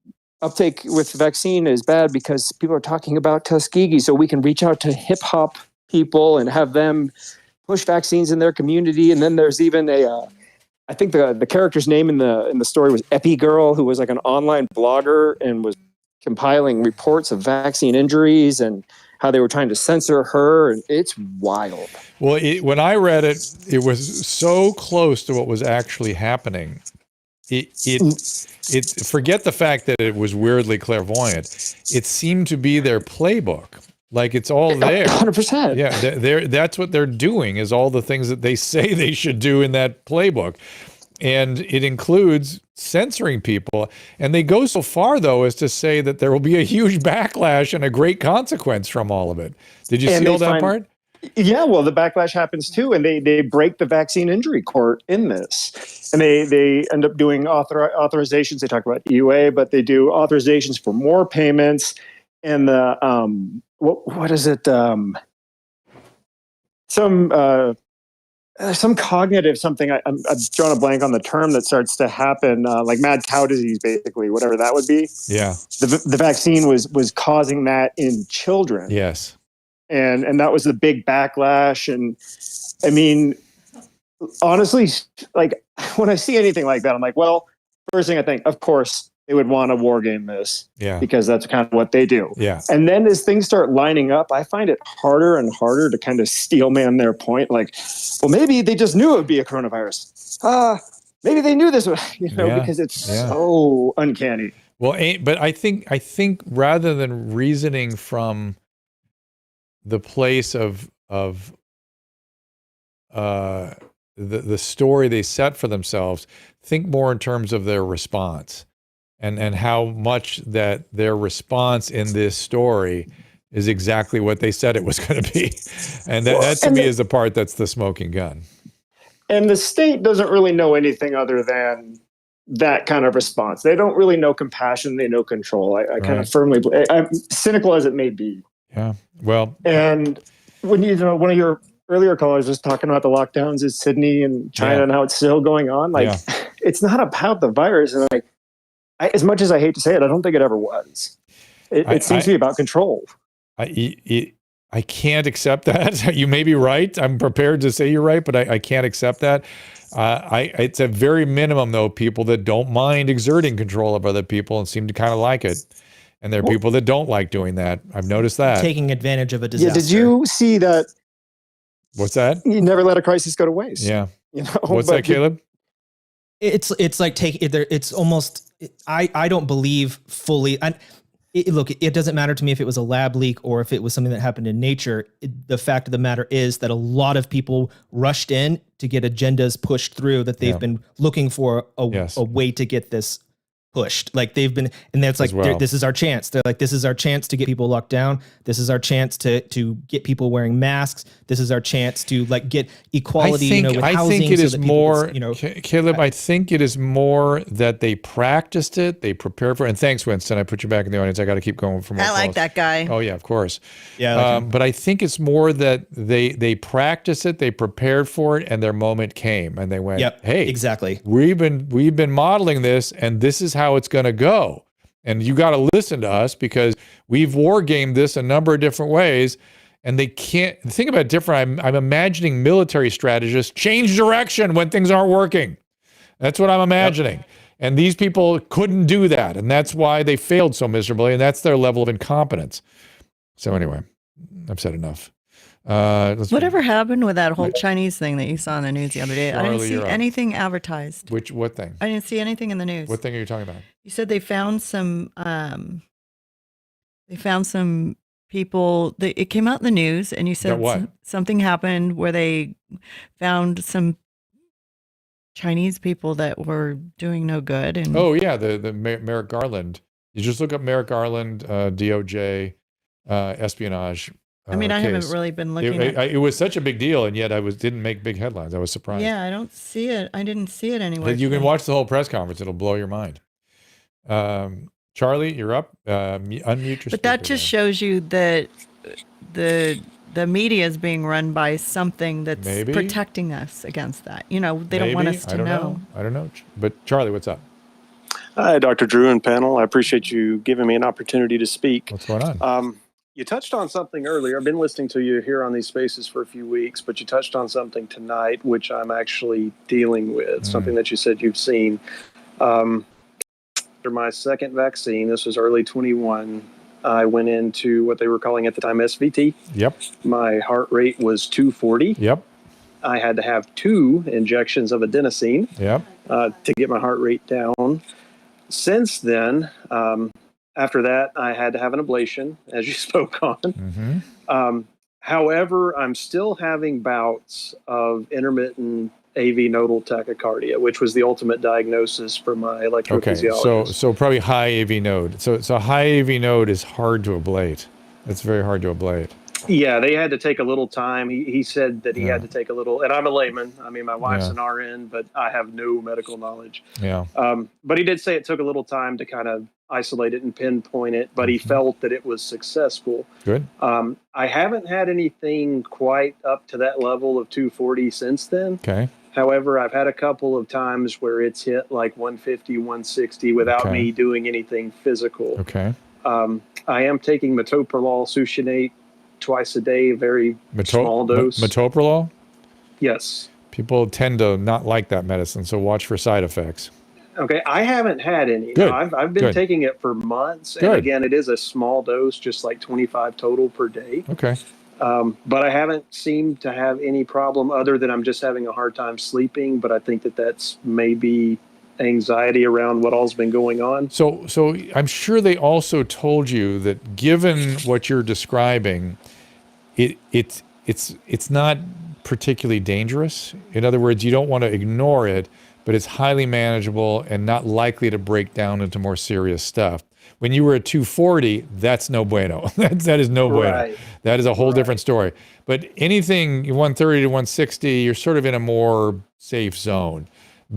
Speaker 11: uptake with vaccine is bad because people are talking about Tuskegee. So we can reach out to hip hop people and have them push vaccines in their community. And then there's even I think the character's name in the story was Epi Girl, who was like an online blogger and was compiling reports of vaccine injuries and how they were trying to censor her. And it's wild.
Speaker 1: Well, when I read it, it was so close to what was actually happening. It forget the fact that it was weirdly clairvoyant. It seemed to be their playbook. Like it's all there.
Speaker 11: 100%.
Speaker 1: Yeah, that's what they're doing, is all the things that they say they should do in that playbook. And it includes censoring people. And they go so far, though, as to say that there will be a huge backlash and a great consequence from all of it. Did you see all that part?
Speaker 11: Yeah, well, the backlash happens too, and they break the vaccine injury court in this, and they end up doing authorizations. They talk about EUA, but they do authorizations for more payments, and the what is it? Some cognitive something. I'm drawing a blank on the term that starts to happen, like mad cow disease, basically, whatever that would be.
Speaker 1: Yeah,
Speaker 11: the vaccine was causing that in children.
Speaker 1: Yes.
Speaker 11: And that was the big backlash. And I mean, honestly, like when I see anything like that, I'm like, well, first thing I think, of course, they would want to war game this.
Speaker 1: Yeah.
Speaker 11: Because that's kind of what they do.
Speaker 1: Yeah.
Speaker 11: And then as things start lining up, I find it harder and harder to kind of steelman their point. Like, well, maybe they just knew it would be a coronavirus. Maybe they knew this, because it's so uncanny.
Speaker 1: Well, but I think rather than reasoning from the place of the story they set for themselves, think more in terms of their response and how much that their response in this story is exactly what they said it was going to be. And that to me is the part that's the smoking gun.
Speaker 11: And the state doesn't really know anything other than that kind of response. They don't really know compassion. They know control. I kind of firmly, I'm cynical as it may be.
Speaker 1: Yeah. Well,
Speaker 11: and when one of your earlier callers was talking about the lockdowns in Sydney and China and how it's still going on. Like, it's not about the virus. And like, as much as I hate to say it, I don't think it ever was. It seems to be about control.
Speaker 1: I can't accept that. You may be right. I'm prepared to say you're right, but I can't accept that. It's a very minimum, though, people that don't mind exerting control of other people and seem to kind of like it. And there are people that don't like doing that. I've noticed that.
Speaker 6: Taking advantage of a disaster.
Speaker 11: Yeah, did you see that?
Speaker 1: What's that?
Speaker 11: You never let a crisis go to waste.
Speaker 1: Yeah. What's that, Caleb?
Speaker 6: It's like it's almost, I don't believe fully. Look, it doesn't matter to me if it was a lab leak or if it was something that happened in nature. The fact of the matter is that a lot of people rushed in to get agendas pushed through that they've been looking for a way to get this pushed. Like they've been, and that's like, this is our chance. They're like, this is our chance to get people locked down. This is our chance to get people wearing masks. This is our chance to like get equality, with housing.
Speaker 1: I think it is more, Caleb,
Speaker 6: I
Speaker 1: think it is more that they practiced it, they prepared for it. And thanks, Winston. I put you back in the audience. I got to keep going for more
Speaker 5: I like
Speaker 1: calls.
Speaker 5: that guy.
Speaker 1: Oh yeah, of course.
Speaker 6: Yeah.
Speaker 1: But I think it's more that they practiced it, they prepared for it, and their moment came, and they went, "Hey,
Speaker 6: exactly.
Speaker 1: We've been modeling this, and this is how it's going to go. And you got to listen to us because we've war gamed this a number of different ways." And they can't think about it different. I'm imagining military strategists change direction when things aren't working. That's what I'm imagining. Yep. And these people couldn't do that. And that's why they failed so miserably. And that's their level of incompetence. So anyway, I've said enough.
Speaker 5: Whatever happened with that whole Chinese thing that you saw in the news the other day? I didn't
Speaker 1: Charlie,
Speaker 5: see
Speaker 1: you're up.
Speaker 5: anything advertised.
Speaker 1: What thing?
Speaker 5: I didn't see anything in the news.
Speaker 1: What thing are you talking about?
Speaker 5: You said they found some people. It came out in the news, and you said
Speaker 1: what?
Speaker 5: something happened where they found some Chinese people that were doing no good. And
Speaker 1: Oh yeah, the Merrick Garland. You just look up Merrick Garland, DOJ, espionage.
Speaker 5: I mean, I
Speaker 1: case.
Speaker 5: haven't really been looking at
Speaker 1: it was such a big deal, and yet didn't make big headlines. I was surprised.
Speaker 5: Yeah, I don't see it. I didn't see it anywhere.
Speaker 1: You can
Speaker 5: today.
Speaker 1: watch the whole press conference; it'll blow your mind. Charlie, you're up. Unmute your.
Speaker 5: But that just shows you that the media is being run by something that's
Speaker 1: Maybe.
Speaker 5: protecting us against that. You know, they don't want us to know.
Speaker 1: I don't know. But Charlie, what's up?
Speaker 12: Hi, Dr. Drew and panel. I appreciate you giving me an opportunity to speak.
Speaker 1: What's going on?
Speaker 12: You touched on something earlier. I've been listening to you here on these spaces for a few weeks, but you touched on something tonight, which I'm actually dealing with, something that you said you've seen. After my second vaccine, this was early 21, I went into what they were calling at the time SVT.
Speaker 1: Yep.
Speaker 12: My heart rate was 240.
Speaker 1: Yep.
Speaker 12: I had to have 2 injections of adenosine
Speaker 1: Yep.
Speaker 12: To get my heart rate down. Since then, after that, I had to have an ablation, as you spoke on.
Speaker 1: Mm-hmm.
Speaker 12: However, I'm still having bouts of intermittent AV nodal tachycardia, which was the ultimate diagnosis for my electrophysiologist.
Speaker 1: Okay, so probably high AV node. So high AV node is hard to ablate. It's very hard to ablate.
Speaker 12: Yeah, they had to take a little time. He said that he had to take a little, and I'm a layman. I mean, my wife's an RN, but I have no medical knowledge.
Speaker 1: Yeah.
Speaker 12: But he did say it took a little time to kind of isolate it and pinpoint it, but he felt that it was successful.
Speaker 1: Good.
Speaker 12: I haven't had anything quite up to that level of 240 since then.
Speaker 1: Okay.
Speaker 12: However, I've had a couple of times where it's hit like 150, 160 without me doing anything physical.
Speaker 1: Okay.
Speaker 12: I am taking metoprolol, succinate twice a day, very small dose.
Speaker 1: Metoprolol?
Speaker 12: Yes.
Speaker 1: People tend to not like that medicine, so watch for side effects.
Speaker 12: Okay, I haven't had any.
Speaker 1: Good.
Speaker 12: I've been
Speaker 1: Good.
Speaker 12: taking it for months,
Speaker 1: Good.
Speaker 12: and again, it is a small dose, just like 25 total per day.
Speaker 1: Okay.
Speaker 12: But I haven't seemed to have any problem other than I'm just having a hard time sleeping. But I think that that's maybe anxiety around what all's been going on.
Speaker 1: So I'm sure they also told you that given what you're describing, it's not particularly dangerous. In other words, you don't want to ignore it, but it's highly manageable and not likely to break down into more serious stuff. When you were at 240, that's no bueno. that is no bueno.
Speaker 12: Right.
Speaker 1: That is a whole different story. But anything 130 to 160, you're sort of in a more safe zone.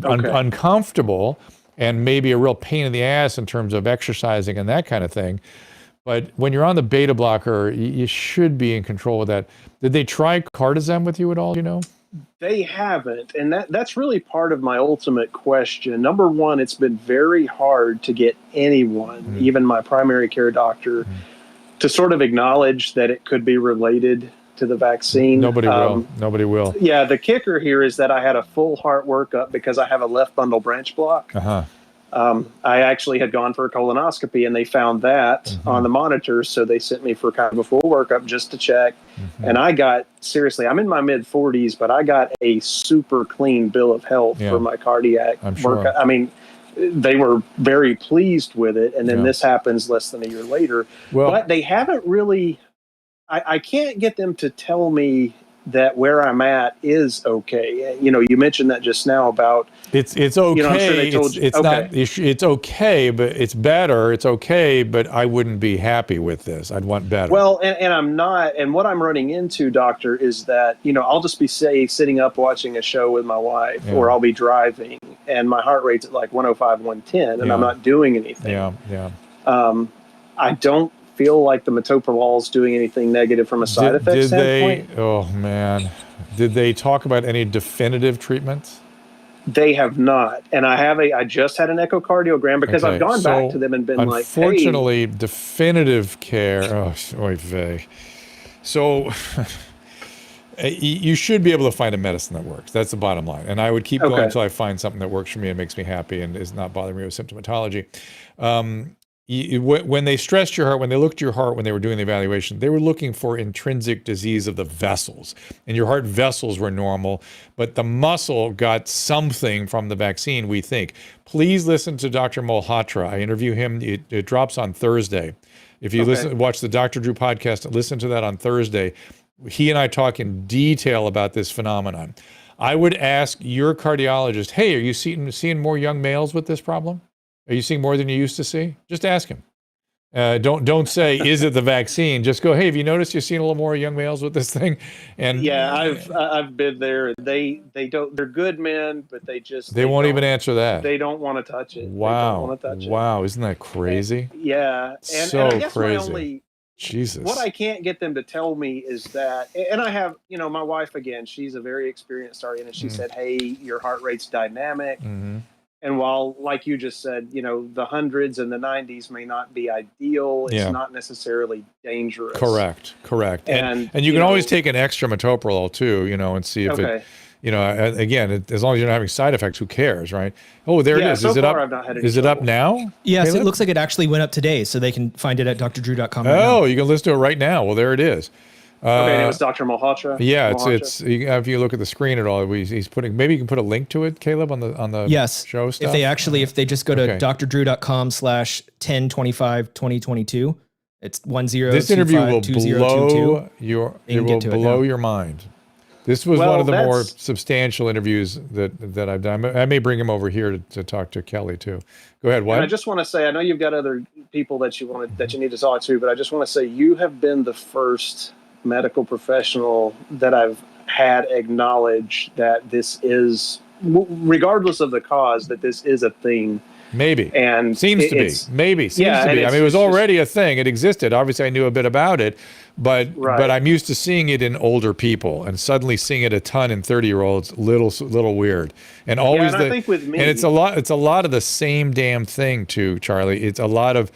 Speaker 12: Okay.
Speaker 1: Uncomfortable and maybe a real pain in the ass in terms of exercising and that kind of thing. But when you're on the beta blocker, you should be in control of that. Did they try cardizem with you at all, you know?
Speaker 12: They haven't, and that's really part of my ultimate question. Number one, it's been very hard to get anyone, even my primary care doctor, to sort of acknowledge that it could be related to the vaccine.
Speaker 1: Nobody will. Nobody will.
Speaker 12: Yeah, the kicker here is that I had a full heart workup because I have a left bundle branch block.
Speaker 1: Uh-huh.
Speaker 12: I actually had gone for a colonoscopy, and they found that on the monitor, so they sent me for kind of a full workup just to check. And I got, seriously, I'm in my mid-40s, but I got a super clean bill of health for my cardiac workup. I mean, they were very pleased with it, and then this happens less than a year later.
Speaker 1: Well,
Speaker 12: but they haven't really, I can't get them to tell me that where I'm at is okay. You know, you mentioned that just now about
Speaker 1: it's okay.
Speaker 12: You know, I'm sure they told you.
Speaker 1: It's not. It's okay, but it's better. It's okay, but I wouldn't be happy with this. I'd want better.
Speaker 12: Well, and I'm not. And what I'm running into, doctor, is that I'll just be sitting up watching a show with my wife, or I'll be driving, and my heart rate's at like 105, 110, and I'm not doing anything.
Speaker 1: Yeah.
Speaker 12: I don't feel like the metoprolol is doing anything negative from a side effect standpoint.
Speaker 1: Oh man, did they talk about any definitive treatments?
Speaker 12: They have not, and I just had an echocardiogram because I've gone back to them and been like, hey.
Speaker 1: Unfortunately, definitive care. Oh, oy vey. So you should be able to find a medicine that works. That's the bottom line. And I would keep going until I find something that works for me and makes me happy and is not bothering me with symptomatology. when they stressed your heart, when they looked at your heart, when they were doing the evaluation, they were looking for intrinsic disease of the vessels, and your heart vessels were normal, but the muscle got something from the vaccine, we think. Please listen to Dr. Malhotra. I interview him. It drops on Thursday. If you watch the Dr. Drew podcast, listen to that on Thursday. He and I talk in detail about this phenomenon. I would ask your cardiologist, hey, are you seeing more young males with this problem? Are you seeing more than you used to see? Just ask him. Don't say, is it the vaccine? Just go, hey, have you noticed you're seeing a little more young males with this thing? And
Speaker 12: yeah, I've been there. They don't. They're good men, but they
Speaker 1: won't even answer that.
Speaker 12: They don't want to touch it.
Speaker 1: Wow.
Speaker 12: They don't want to touch it.
Speaker 1: Wow, isn't that crazy?
Speaker 12: Yeah, and I guess
Speaker 1: crazy. Jesus.
Speaker 12: What I can't get them to tell me is that, and I have, my wife again. She's a very experienced RN, and she said, hey, your heart rate's dynamic.
Speaker 1: Mm-hmm.
Speaker 12: And while, like you just said, the hundreds and the 90s may not be ideal, it's not necessarily dangerous.
Speaker 1: Correct. And you can always take an extra metoprolol too, and see if it, again, as long as you're not having side effects, who cares, right? Oh, there it is.
Speaker 12: So
Speaker 1: is it
Speaker 12: far,
Speaker 1: up?
Speaker 12: I've not had any
Speaker 1: is it up now?
Speaker 6: Yes,
Speaker 1: Caleb?
Speaker 6: it looks like it actually went up today, so they can find it at drdrew.com.
Speaker 1: Oh, you can listen to it right now. Well, there it is.
Speaker 12: Okay, and it was Dr. Malhotra.
Speaker 1: Yeah, it's if you look at the screen at all, he's putting, maybe you can put a link to it, Caleb, on the show stuff.
Speaker 6: If they just go to drdrew.com/10252022, it's 10252022.
Speaker 1: This interview will blow your mind. This was one of the more substantial interviews that I've done. I may bring him over here to talk to Kelly too. Go ahead. What?
Speaker 12: And I just want to say, I know you've got other people that you need to talk to, but I just want to say you have been the first medical professional that I've had acknowledge that this is, regardless of the cause, that this is a thing.
Speaker 1: Maybe.
Speaker 12: And
Speaker 1: seems to be. I mean, it was already a thing. It existed. Obviously, I knew a bit about it, but I'm used to seeing it in older people, and suddenly seeing it a ton in 30-year-olds, little weird. And always,
Speaker 12: I think with me,
Speaker 1: and it's a lot of the same damn thing too, Charlie. It's a lot of,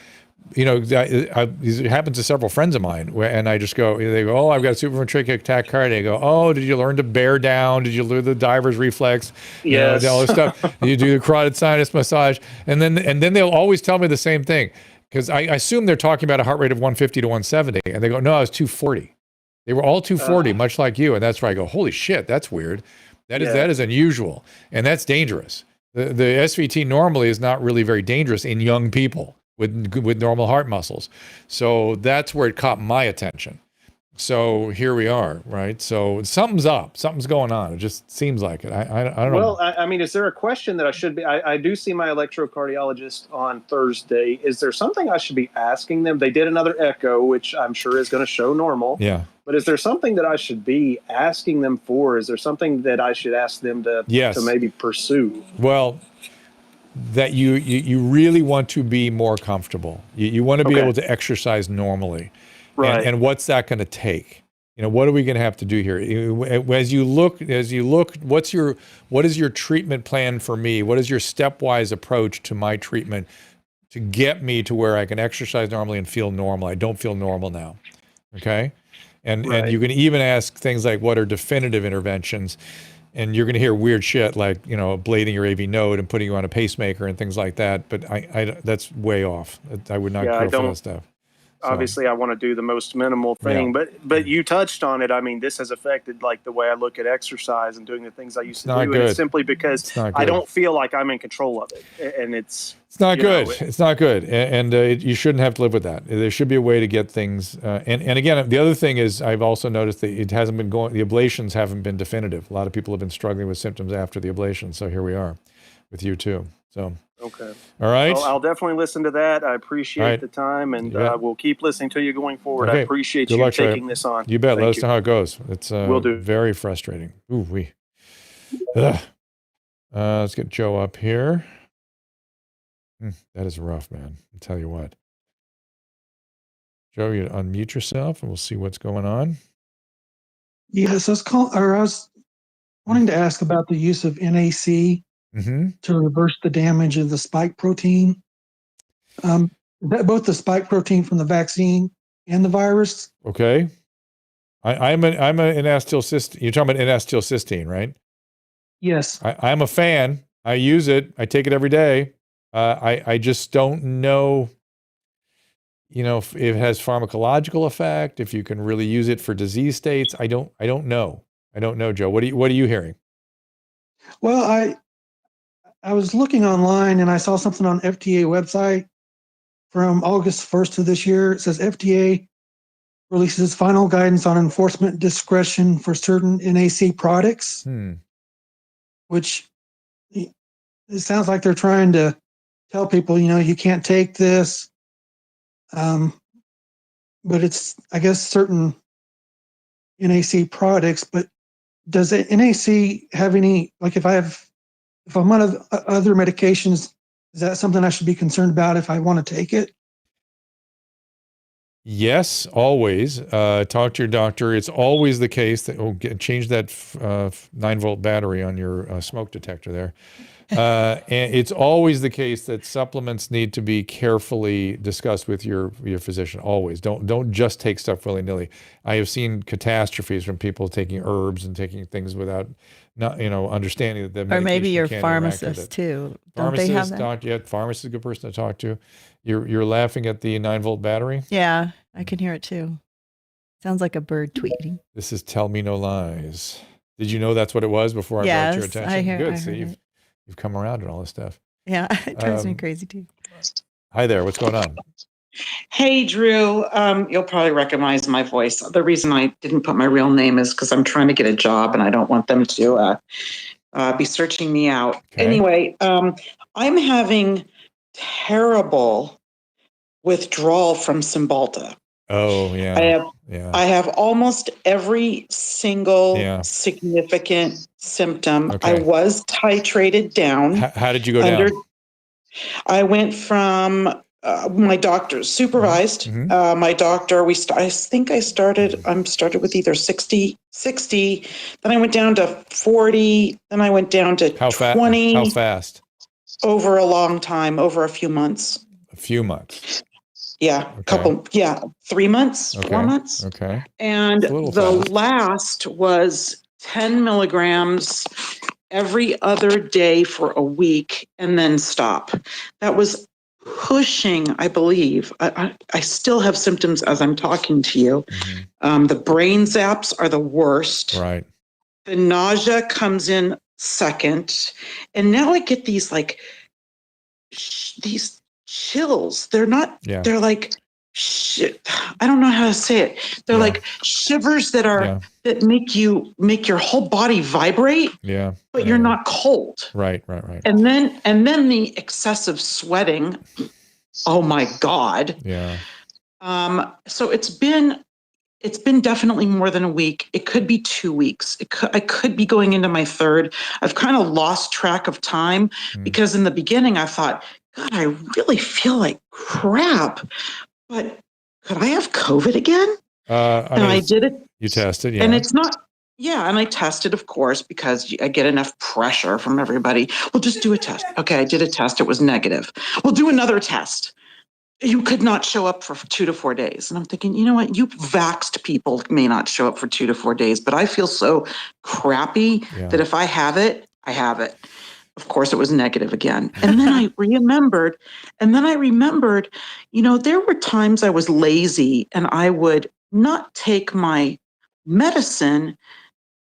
Speaker 1: it happens to several friends of mine, and they go, oh, I've got supraventricular tachycardia. I go, oh, did you learn to bear down? Did you learn the diver's reflex?
Speaker 12: Yes.
Speaker 1: All this stuff. You do the carotid sinus massage, and then they'll always tell me the same thing, because I assume they're talking about a heart rate of 150 to 170, and they go, no, I was 240. They were all 240, much like you, and that's where I go, holy shit, that's weird. That is unusual, and that's dangerous. The SVT normally is not really very dangerous in young people with normal heart muscles. So that's where it caught my attention. So here we are, right? So something's up. Something's going on. It just seems like it. I don't know.
Speaker 12: Well, I mean, is there a question that I should be... I do see my electrocardiologist on Thursday. Is there something I should be asking them? They did another echo, which I'm sure is going to show normal.
Speaker 1: Yeah.
Speaker 12: But is there something that I should be asking them for? Is there something that I should ask them to maybe pursue?
Speaker 1: Well, that you really want to be more comfortable. You want to be able to exercise normally.
Speaker 12: Right.
Speaker 1: And what's that going to take? What are we going to have to do here? As you look, what is your treatment plan for me? What is your stepwise approach to my treatment to get me to where I can exercise normally and feel normal? I don't feel normal now. Okay. And you can even ask things like, what are definitive interventions? And you're going to hear weird shit like, ablating your AV node and putting you on a pacemaker and things like that. But I that's way off. I would not go for that stuff.
Speaker 12: Obviously, I want to do the most minimal thing, but you touched on it. I mean, this has affected like the way I look at exercise and doing the things I used to do. And it's simply because I don't feel like I'm in control of it, and it's
Speaker 1: not good. It's not good, and you shouldn't have to live with that. There should be a way to get things. And again, the other thing is, I've also noticed that it hasn't been going. The ablations haven't been definitive. A lot of people have been struggling with symptoms after the ablation. So here we are, with you too. So.
Speaker 12: Okay.
Speaker 1: All right.
Speaker 12: Well, I'll definitely listen to that. I appreciate the time, and we'll keep listening to you going forward. I appreciate you taking this on.
Speaker 1: You bet. Let us know how it goes. It's
Speaker 12: Will do.
Speaker 1: Very frustrating. Ooh, let's get Joe up here. That is rough, man. I'll tell you what. Joe, you unmute yourself, and we'll see what's going on.
Speaker 13: Yes, I was wanting to ask about the use of NAC. To reverse the damage of the spike protein. Both the spike protein from the vaccine and the virus.
Speaker 1: Okay. I'm an N-acetylcysteine. You're talking about N-acetylcysteine, right?
Speaker 13: Yes.
Speaker 1: I'm a fan. I use it. I take it every day. I just don't know. if it has pharmacological effect, if you can really use it for disease states. I don't know. I don't know, Joe. What are you hearing?
Speaker 13: Well, I was looking online and I saw something on FDA website from August 1st of this year. It says FDA releases final guidance on enforcement discretion for certain NAC products, which it sounds like they're trying to tell people, you can't take this. But it's, I guess, certain NAC products. But does the NAC have any, like if I'm on other medications, is that something I should be concerned about if I want to take it?
Speaker 1: Yes, always. Talk to your doctor. It's always the case that change that 9-volt battery on your smoke detector there. And it's always the case that supplements need to be carefully discussed with your physician. Always. Don't just take stuff willy-nilly. I have seen catastrophes from people taking herbs and taking things without understanding that the medication
Speaker 5: or maybe your
Speaker 1: can't interact with
Speaker 5: pharmacist
Speaker 1: it.
Speaker 5: too. Don't they have that?
Speaker 1: Pharmacist is a good person to talk to. You're laughing at the 9-volt battery?
Speaker 5: Yeah, I can hear it too. Sounds like a bird tweeting.
Speaker 1: This is Tell Me No Lies. Did you know that's what it was before I brought your attention?
Speaker 5: I hear,
Speaker 1: Good.
Speaker 5: I
Speaker 1: See,
Speaker 5: heard
Speaker 1: you've come around and all this stuff.
Speaker 5: Yeah, it drives me crazy too.
Speaker 1: Hi there. What's going on?
Speaker 14: Hey, Drew. You'll probably recognize my voice. The reason I didn't put my real name is because I'm trying to get a job and I don't want them to be searching me out. Okay. Anyway, I'm having terrible withdrawal from Cymbalta.
Speaker 1: Oh, yeah.
Speaker 14: I have almost every single significant symptom. Okay. I was titrated down.
Speaker 1: How did you go down?
Speaker 14: I went from my doctor supervised. Mm-hmm. My doctor, I started with either 60, then I went down to 40, then I went down to 20.
Speaker 1: How fast?
Speaker 14: Over a long time, over a few months.
Speaker 1: A few months.
Speaker 14: Yeah, okay. 3 months, okay. 4 months.
Speaker 1: Okay.
Speaker 14: And the last was 10 milligrams every other day for a week and then stop. That was pushing, I believe. I still have symptoms as I'm talking to you. Mm-hmm. The brain zaps are the worst.
Speaker 1: Right.
Speaker 14: The nausea comes in second. And now I get these these chills. They're not, they're like, I don't know how to say it. They're like shivers that make your whole body vibrate.
Speaker 1: Yeah.
Speaker 14: But you're not cold.
Speaker 1: Right.
Speaker 14: And then the excessive sweating. Oh my God.
Speaker 1: Yeah.
Speaker 14: So it's been definitely more than a week. It could be 2 weeks. I could be going into my third. I've kind of lost track of time because in the beginning I thought, God, I really feel like crap, but could I have COVID again? I did it.
Speaker 1: You tested, yeah.
Speaker 14: And it's not, and I tested, of course, because I get enough pressure from everybody. Well, just do a test. Okay, I did a test. It was negative. Well, do another test. You could not show up for 2 to 4 days. And I'm thinking, you know what? You vaxxed people may not show up for 2 to 4 days, but I feel so crappy that if I have it, I have it. Of course, it was negative again. And then I remembered, there were times I was lazy and I would not take my medicine,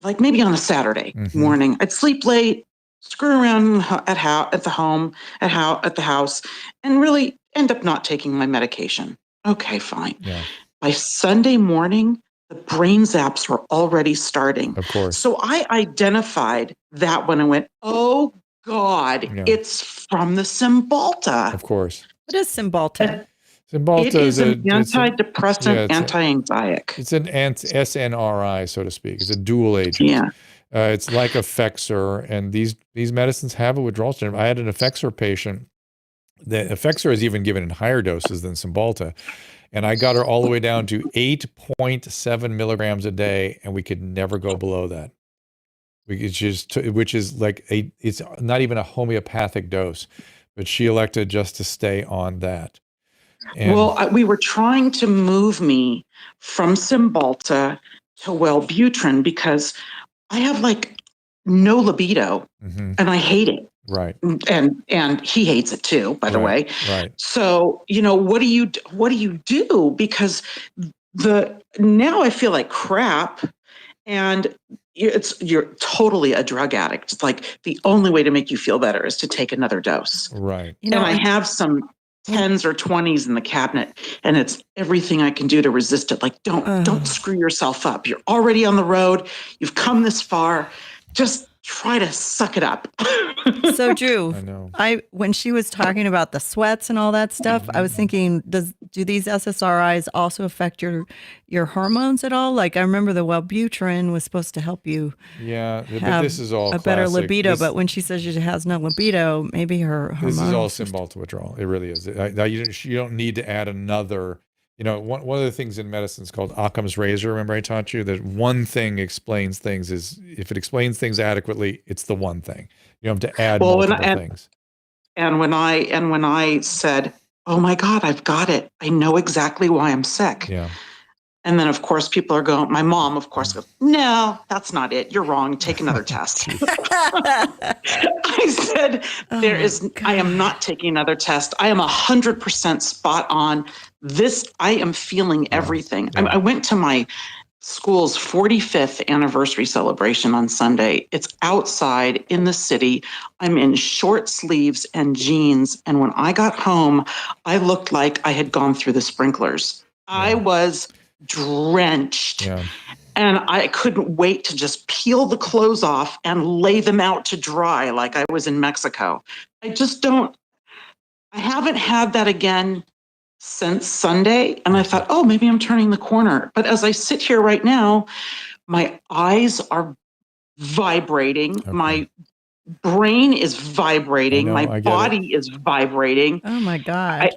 Speaker 14: like maybe on a Saturday morning. I'd sleep late, screw around at the house, and really end up not taking my medication. Okay, fine. Yeah. By Sunday morning, the brain zaps were already starting.
Speaker 1: Of course.
Speaker 14: So I identified that when I went, oh God, it's from the Cymbalta.
Speaker 1: Of course.
Speaker 5: What is Cymbalta?
Speaker 1: Cymbalta
Speaker 14: is an antidepressant, anti-anxiotic.
Speaker 1: It's an SNRI, so to speak. It's a dual agent.
Speaker 14: Yeah.
Speaker 1: It's like Effexor, and these medicines have a withdrawal syndrome. I had an Effexor patient. The Effexor is even given in higher doses than Cymbalta, and I got her all the way down to 8.7 milligrams a day, and we could never go below that. Which is like it's not even a homeopathic dose, but she elected just to stay on that. And
Speaker 14: we were trying to move me from Cymbalta to Wellbutrin because I have like no libido and I hate it.
Speaker 1: Right.
Speaker 14: And he hates it too, by the way.
Speaker 1: Right.
Speaker 14: So, what do you do? Because now I feel like crap, and you're totally a drug addict. It's like the only way to make you feel better is to take another dose.
Speaker 1: Right.
Speaker 14: And I have some 10s or 20s in the cabinet, and it's everything I can do to resist it. Like, don't screw yourself up. You're already on the road. You've come this far. Just try to suck it up.
Speaker 5: So Drew,
Speaker 1: I know.
Speaker 5: When she was talking about the sweats and all that stuff, I was thinking, do these SSRIs also affect your hormones at all? Like I remember the Wellbutrin was supposed to help you
Speaker 1: but this is all
Speaker 5: a better
Speaker 1: classic.
Speaker 5: libido, but when she says she has no libido, maybe her hormones.
Speaker 1: This is all symbol to withdrawal. It really is. You don't need to add another. One of the things in medicine is called Occam's razor. Remember I taught you that one thing explains things is if it explains things adequately, it's the one thing. You don't have to add multiple things.
Speaker 14: And when I said, "Oh my God, I've got it. I know exactly why I'm sick."
Speaker 1: Yeah.
Speaker 14: And then, of course, people are going, my mom, of course, goes, "No, that's not it. You're wrong. Take another test." I said, I am not taking another test. I am 100% spot on. I am feeling everything.
Speaker 1: Yeah.
Speaker 14: I went to my school's 45th anniversary celebration on Sunday. It's outside in the city. I'm in short sleeves and jeans. And when I got home, I looked like I had gone through the sprinklers. Yeah. I was drenched. Yeah. And I couldn't wait to just peel the clothes off and lay them out to dry like I was in Mexico. I haven't had that again since Sunday. And I thought, oh, maybe I'm turning the corner. But as I sit here right now, my eyes are vibrating. Okay. My brain is vibrating. My body is vibrating.
Speaker 5: Oh my God.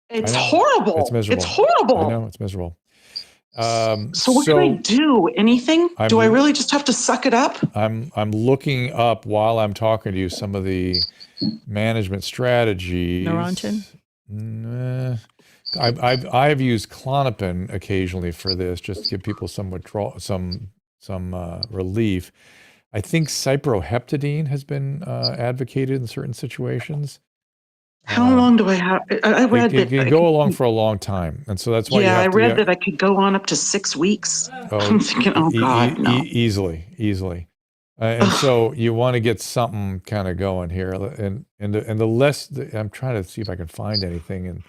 Speaker 14: It's horrible.
Speaker 1: It's miserable.
Speaker 14: It's horrible.
Speaker 1: I know, it's miserable.
Speaker 14: So what can I do? Anything? Do I really just have to suck it up?
Speaker 1: I'm looking up while I'm talking to you some of the management strategies.
Speaker 5: Neurontin?
Speaker 1: I've used Klonopin occasionally for this, just to give people some withdrawal, some relief. I think cyproheptadine has been advocated in certain situations.
Speaker 14: How long do I have? I read that
Speaker 1: it can go along for a long time, and so that's why.
Speaker 14: Yeah, I read that I could go on up to 6 weeks. I'm thinking, oh God, no.
Speaker 1: Easily. And so you want to get something kind of going here, and the less I'm trying to see if I can find anything,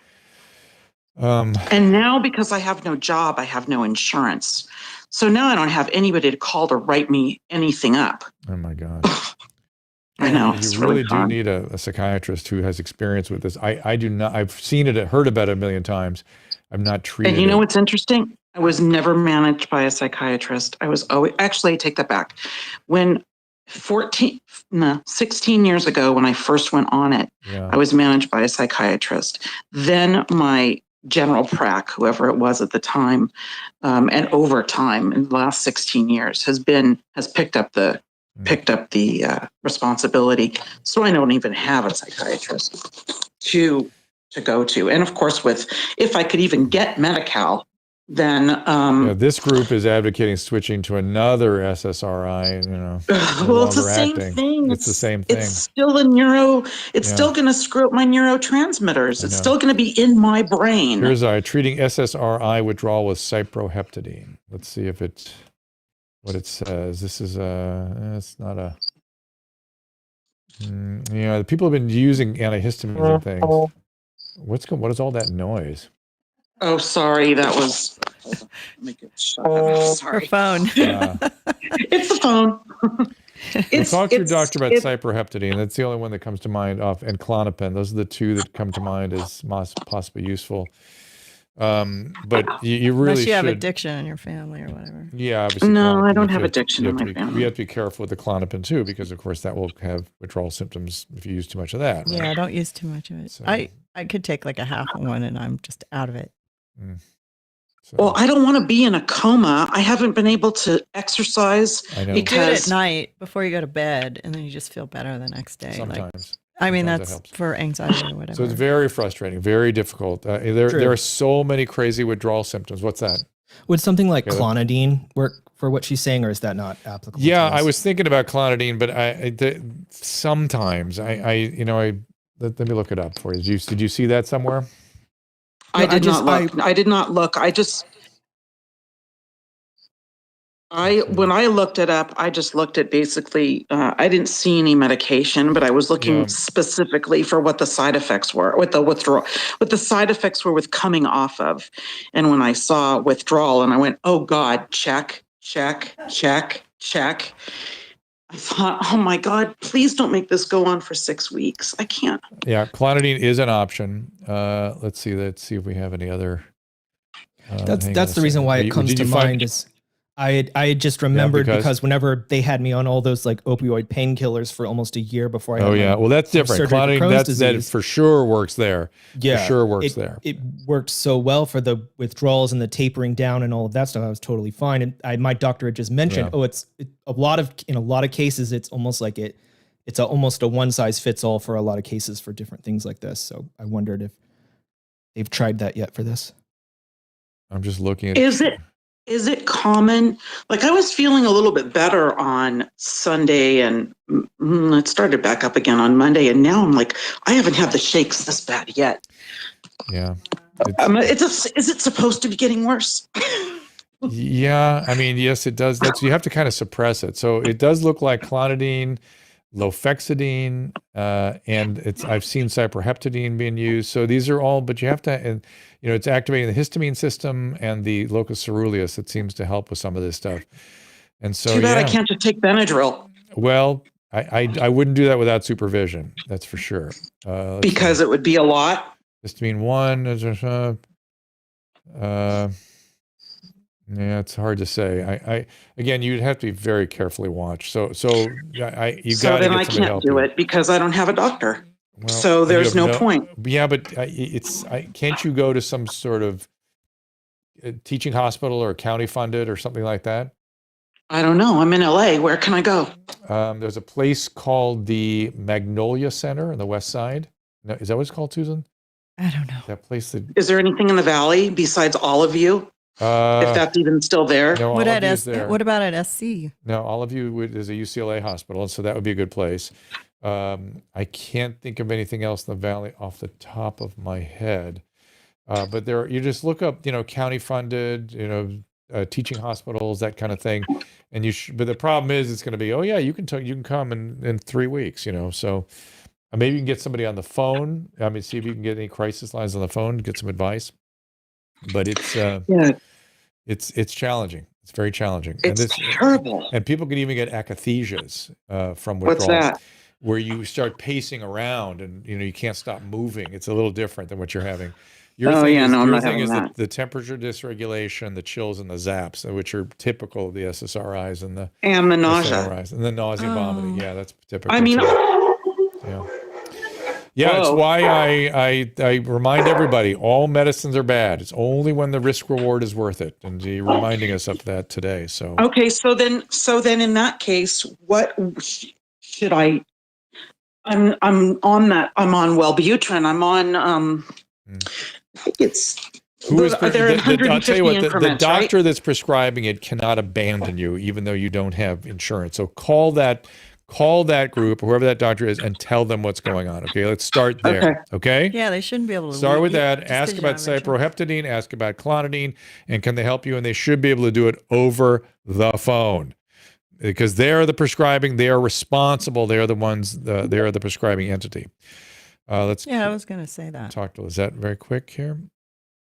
Speaker 14: and now because I have no job, I have no insurance, so now I don't have anybody to call to write me anything up.
Speaker 1: Oh my God.
Speaker 14: I know.
Speaker 1: You really do need a psychiatrist who has experience with this. I do not. I've seen it, heard about it a million times. I'm not treated.
Speaker 14: And you know what's interesting? I was never managed by a psychiatrist. I was always, actually, I take that back. When 16 years ago, when I first went on it, I was managed by a psychiatrist. Then my general prac, whoever it was at the time, and over time in the last 16 years has picked up the responsibility. So I don't even have a psychiatrist to go to. And of course, if I could even get Medi-Cal, then
Speaker 1: this group is advocating switching to another SSRI.
Speaker 14: Well, it's the same thing.
Speaker 1: It's the same thing.
Speaker 14: It's still It's still going to screw up my neurotransmitters. It's still going to be in my brain.
Speaker 1: Here's treating SSRI withdrawal with cyproheptadine. Let's see if it's what it says. This is it's not a. The people have been using antihistamines and things. What is all that noise?
Speaker 14: Oh, sorry. That was. Make it shut up. Sorry.
Speaker 5: Her phone.
Speaker 14: It's the phone.
Speaker 1: Talk to your doctor about cyproheptadine. That's the only one that comes to mind. And Klonopin. Those are the two that come to mind as possibly useful. But you really
Speaker 5: Unless you have
Speaker 1: should.
Speaker 5: addiction in your family or whatever.
Speaker 1: Yeah, obviously.
Speaker 14: No, I don't have addiction in my family.
Speaker 1: We have to be careful with the Klonopin too, because of course that will have withdrawal symptoms if you use too much of that. Right?
Speaker 5: Yeah, don't use too much of it. So, I could take like a half of one and I'm just out of it.
Speaker 14: Well, I don't want to be in a coma. I haven't been able to exercise.
Speaker 1: I know.
Speaker 5: You do it at night before you go to bed, and then you just feel better the next day.
Speaker 1: Sometimes.
Speaker 5: That's for anxiety or whatever.
Speaker 1: So it's very frustrating, very difficult. There are so many crazy withdrawal symptoms. What's that?
Speaker 6: Would something like clonidine work for what she's saying, or is that not applicable?
Speaker 1: Yeah, I was thinking about clonidine, but sometimes let me look it up for you. Did you see that somewhere?
Speaker 14: I did not look. When I looked it up, I just looked at basically, I didn't see any medication, but I was looking specifically for what the side effects were with the withdrawal, what the side effects were with coming off of. And when I saw withdrawal and I went, oh God, check. I thought, oh my God, please don't make this go on for 6 weeks. I can't.
Speaker 1: Yeah, clonidine is an option. Let's see if we have any other.
Speaker 6: That's the reason why it comes to mind is I just remembered because whenever they had me on all those like opioid painkillers for almost a year before I had
Speaker 1: well, that's different. Clonidine, that for sure works there.
Speaker 6: Yeah,
Speaker 1: for sure works there.
Speaker 6: It worked so well for the withdrawals and the tapering down and all of that stuff. I was totally fine. And my doctor had just mentioned, in a lot of cases, it's almost like it's almost a one size fits all for a lot of cases for different things like this. So I wondered if they've tried that yet for this.
Speaker 1: I'm just looking at
Speaker 14: Is it common? Like I was feeling a little bit better on Sunday and it started back up again on Monday. And now I'm like, I haven't had the shakes this bad yet.
Speaker 1: Yeah.
Speaker 14: Is it supposed to be getting worse?
Speaker 1: Yeah. I mean, yes, it does. You have to kind of suppress it. So it does look like clonidine, lofexidine, and I've seen cyproheptadine being used. So these are all, but you have to, it's activating the histamine system and the locus ceruleus that seems to help with some of this stuff. And so,
Speaker 14: too bad I can't just take Benadryl.
Speaker 1: Well, I wouldn't do that without supervision. That's for sure.
Speaker 14: Because it would be a lot.
Speaker 1: Histamine 1, yeah, it's hard to say. Again, you'd have to be very carefully watched. So you got to get somebody
Speaker 14: I can't
Speaker 1: help
Speaker 14: do
Speaker 1: you.
Speaker 14: it because I don't have a doctor.
Speaker 1: Well,
Speaker 14: so there's no point.
Speaker 1: Yeah, but can't you go to some sort of teaching hospital or county funded or something like that?
Speaker 14: I don't know. I'm in LA. Where can I go?
Speaker 1: There's a place called the Magnolia Center in the West Side. No, is that what it's called, Susan?
Speaker 5: I don't know.
Speaker 1: That place that.
Speaker 14: Is there anything in the Valley besides all of you? If that's even still there.
Speaker 1: No,
Speaker 5: what about at SC?
Speaker 1: No, all of you is a UCLA hospital, and so that would be a good place. I can't think of anything else in the Valley off the top of my head. But you just look up, county funded, teaching hospitals, that kind of thing. And but the problem is it's going to be, you can come in 3 weeks, so maybe you can get somebody on the phone. I mean, see if you can get any crisis lines on the phone, get some advice. But it's challenging. It's very challenging.
Speaker 14: It's terrible.
Speaker 1: And people can even get akathisias from withdrawal.
Speaker 14: What's that?
Speaker 1: Where you start pacing around and you can't stop moving. It's a little different than what you're having. Your thing is the temperature dysregulation, the chills, and the zaps, which are typical of the SSRIs and the
Speaker 14: nausea
Speaker 1: SNRIs, and the nausea and vomiting. Yeah, that's typical.
Speaker 14: I mean,
Speaker 1: yeah, it's why I remind everybody all medicines are bad. It's only when the risk reward is worth it, and you're reminding us of that today. So
Speaker 14: okay, so then in that case, what should I? I'm on that. I'm on Wellbutrin. I'm on. It's. I'll tell you what.
Speaker 1: The doctor
Speaker 14: right?
Speaker 1: that's prescribing it cannot abandon you, even though you don't have insurance. So call that group, or whoever that doctor is, and tell them what's going on. Okay, let's start there. Okay.
Speaker 5: Yeah, they shouldn't be able to
Speaker 1: start with that. Ask about cyproheptadine. Ask about clonidine, and can they help you? And they should be able to do it over the phone. Because they are the prescribing, they are responsible. They are the ones. They are the prescribing entity.
Speaker 5: I was going to say that.
Speaker 1: Talk to Lizette very quick here.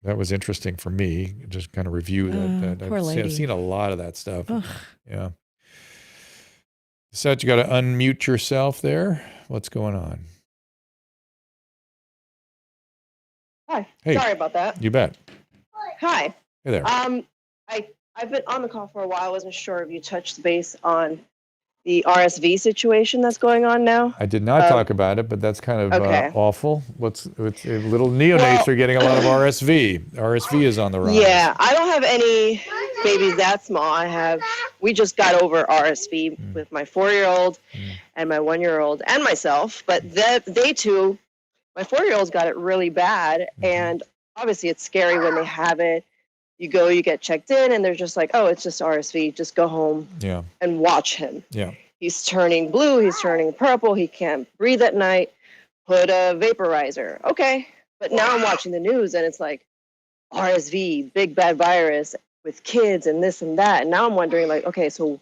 Speaker 1: That was interesting for me. Just kind of review that. I've seen a lot of that stuff.
Speaker 5: Ugh.
Speaker 1: Yeah. Lizette, you got to unmute yourself there. What's going on?
Speaker 15: Hi.
Speaker 1: Hey.
Speaker 15: Sorry about that.
Speaker 1: You bet.
Speaker 15: Hi.
Speaker 1: Hey there.
Speaker 15: I've been on the call for a while. I wasn't sure if you touched base on the RSV situation that's going on now.
Speaker 1: I did not talk about it, but that's kind of awful. Little neonates are getting a lot of RSV. RSV is on the rise.
Speaker 15: Yeah, I don't have any babies that small. We just got over RSV with my 4-year-old and my 1-year-old and myself, but they too, my 4-year-old's got it really bad, and obviously it's scary when they have it. you go, you get checked in, and they're just like, oh, it's just RSV. Just go home and watch him.
Speaker 1: Yeah.
Speaker 15: He's turning blue. He's turning purple. He can't breathe at night. Put a vaporizer. Okay. But now I'm watching the news, and it's like RSV, big bad virus with kids and this and that. And now I'm wondering, like, okay, so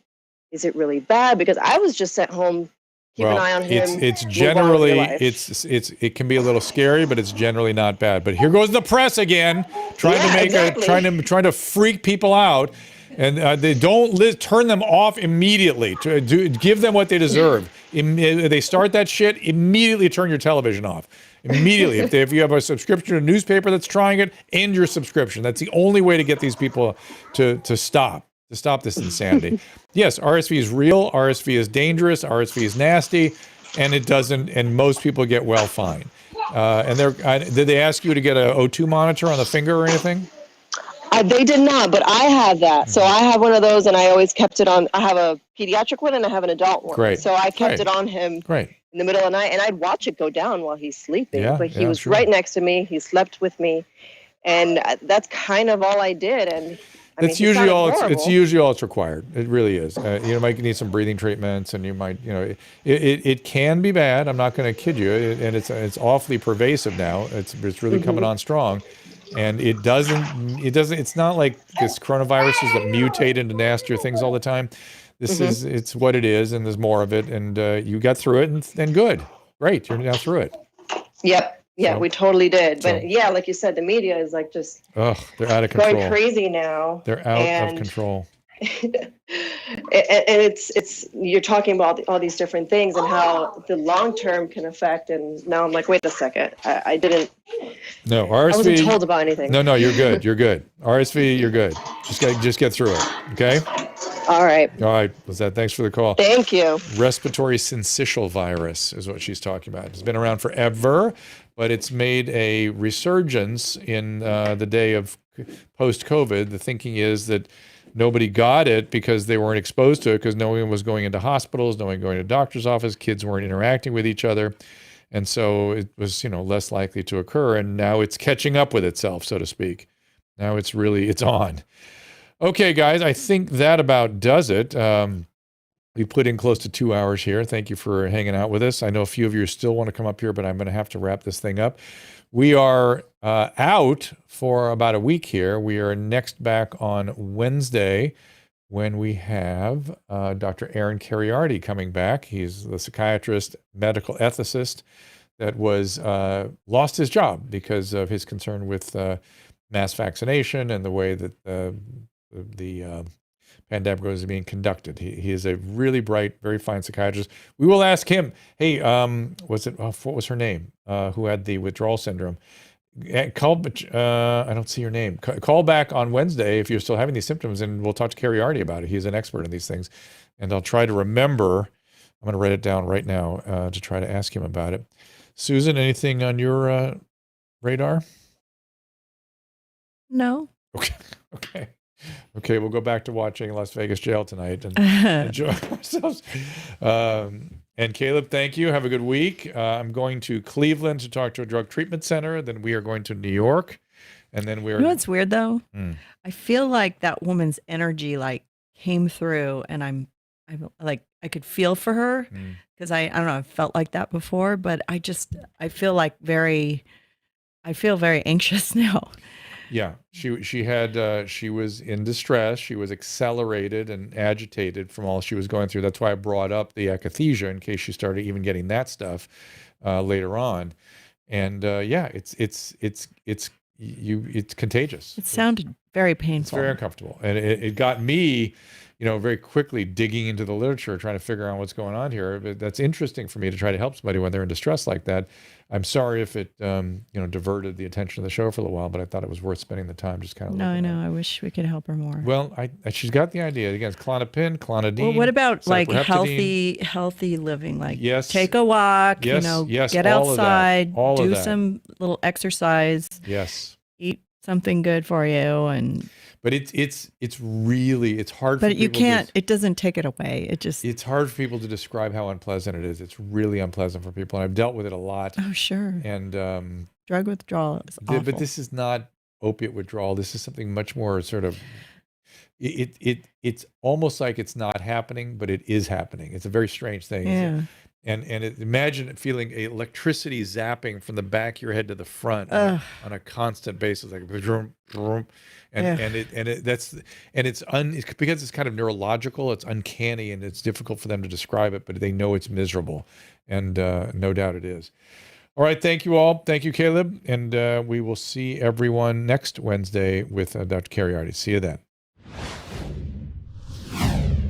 Speaker 15: is it really bad? Because I was just sent home. Keep an eye on him.
Speaker 1: It's generally it can be a little scary, but it's generally not bad. But here goes the press again, trying to make trying to freak people out, and they don't turn them off immediately. Give them what they deserve. They start that shit, immediately turn your television off. Immediately, if you have a subscription to a newspaper that's trying it, end your subscription. That's the only way to get these people to stop this insanity. Yes, RSV is real. RSV is dangerous. RSV is nasty, and it doesn't. And most people get well fine. And did they ask you to get a O2 monitor on the finger or anything?
Speaker 15: They did not, but I have that. So I have one of those, and I always kept it on. I have a pediatric one, and I have an adult one.
Speaker 1: Great.
Speaker 15: So I kept it on him.
Speaker 1: Great.
Speaker 15: In the middle of the night, and I'd watch it go down while he's sleeping.
Speaker 1: Yeah,
Speaker 15: but he was right next to me. He slept with me, and that's kind of all I did. And
Speaker 1: It's usually all it's required. It really is. You might need some breathing treatments, and you might, it can be bad. I'm not going to kid you, and it's awfully pervasive now. It's really coming on strong, and it doesn't. It's not like this coronaviruses that mutate into nastier things all the time. This is it's what it is, and there's more of it, and you got through it, and good, great, you're now through it.
Speaker 15: Yep. Yeah, we totally did. But yeah, like you said, the media is like just
Speaker 1: they're out of control.
Speaker 15: Going crazy now.
Speaker 1: They're out of control.
Speaker 15: And it's you're talking about all these different things and how the long term can affect. And now I'm like, wait a second, I didn't.
Speaker 1: No, RSV.
Speaker 15: I wasn't told about anything.
Speaker 1: No, you're good. You're good. RSV, you're good. Just get through it. Okay.
Speaker 15: All right.
Speaker 1: Lizette, thanks for the call.
Speaker 15: Thank you.
Speaker 1: Respiratory syncytial virus is what she's talking about. It's been around forever, but it's made a resurgence in the day of post-COVID. The thinking is that nobody got it because they weren't exposed to it, because no one was going into hospitals, no one going to doctor's office, kids weren't interacting with each other. And so it was, less likely to occur. And now it's catching up with itself, so to speak. Now it's on. Okay, guys, I think that about does it. We put in close to 2 hours here. Thank you for hanging out with us. I know a few of you still want to come up here, but I'm going to have to wrap this thing up. We are out for about a week here. We are next back on Wednesday when we have Dr. Aaron Cariardi coming back. He's the psychiatrist, medical ethicist that was lost his job because of his concern with mass vaccination and the way that the pandemic was being conducted. He is a really bright, very fine psychiatrist. We will ask him, hey, what was her name? Who had the withdrawal syndrome? I don't see your name. Call back on Wednesday if you're still having these symptoms, and we'll talk to Cariardi about it. He's an expert in these things. And I'll try to remember, I'm going to write it down right now to try to ask him about it. Susan, anything on your radar?
Speaker 5: No.
Speaker 1: Okay, we'll go back to watching Las Vegas Jail tonight and enjoy ourselves. And Caleb, thank you. Have a good week. I'm going to Cleveland to talk to a drug treatment center. Then we are going to New York. And then we're...
Speaker 5: You know what's weird, though? I feel like that woman's energy, came through, and I'm like, I could feel for her, because I don't know, I've felt like that before, but I feel very anxious now.
Speaker 1: Yeah, she was in distress. She was accelerated and agitated from all she was going through. That's why I brought up the akathisia in case she started even getting that stuff later on. And it's contagious.
Speaker 5: It sounded very painful.
Speaker 1: It's very uncomfortable, and it got me, very quickly digging into the literature, trying to figure out what's going on here. But that's interesting for me to try to help somebody when they're in distress like that. I'm sorry if it, diverted the attention of the show for a little while, but I thought it was worth spending the time just kind of.
Speaker 5: No, I know. I wish we could help her more.
Speaker 1: Well, she's got the idea. Again, it's Klonopin, Clonidine.
Speaker 5: Well, what about healthy living?
Speaker 1: Yes,
Speaker 5: take a walk.
Speaker 1: Yes,
Speaker 5: get outside, do
Speaker 1: that.
Speaker 5: some little exercise.
Speaker 1: Yes,
Speaker 5: eat something good for you,
Speaker 1: But it's hard.
Speaker 5: But you can't. It doesn't take it away.
Speaker 1: It's hard for people to describe how unpleasant it is. It's really unpleasant for people, and I've dealt with it a lot.
Speaker 5: Oh, sure.
Speaker 1: And
Speaker 5: drug withdrawal is awful.
Speaker 1: But this is not opiate withdrawal. This is something much more sort of, it's almost like it's not happening, but it is happening. It's a very strange thing.
Speaker 5: Yeah.
Speaker 1: Imagine feeling electricity zapping from the back of your head to the front on a constant basis, like vroom, vroom. It's because it's kind of neurological. It's uncanny, and it's difficult for them to describe it, but they know it's miserable, and no doubt it is. All right, thank you all. Thank you, Caleb, and we will see everyone next Wednesday with Dr. Cariardi. See you then.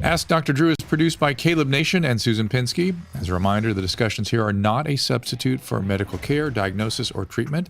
Speaker 1: Ask Dr. Drew is produced by Caleb Nation and Susan Pinsky. As a reminder, the discussions here are not a substitute for medical care, diagnosis, or treatment.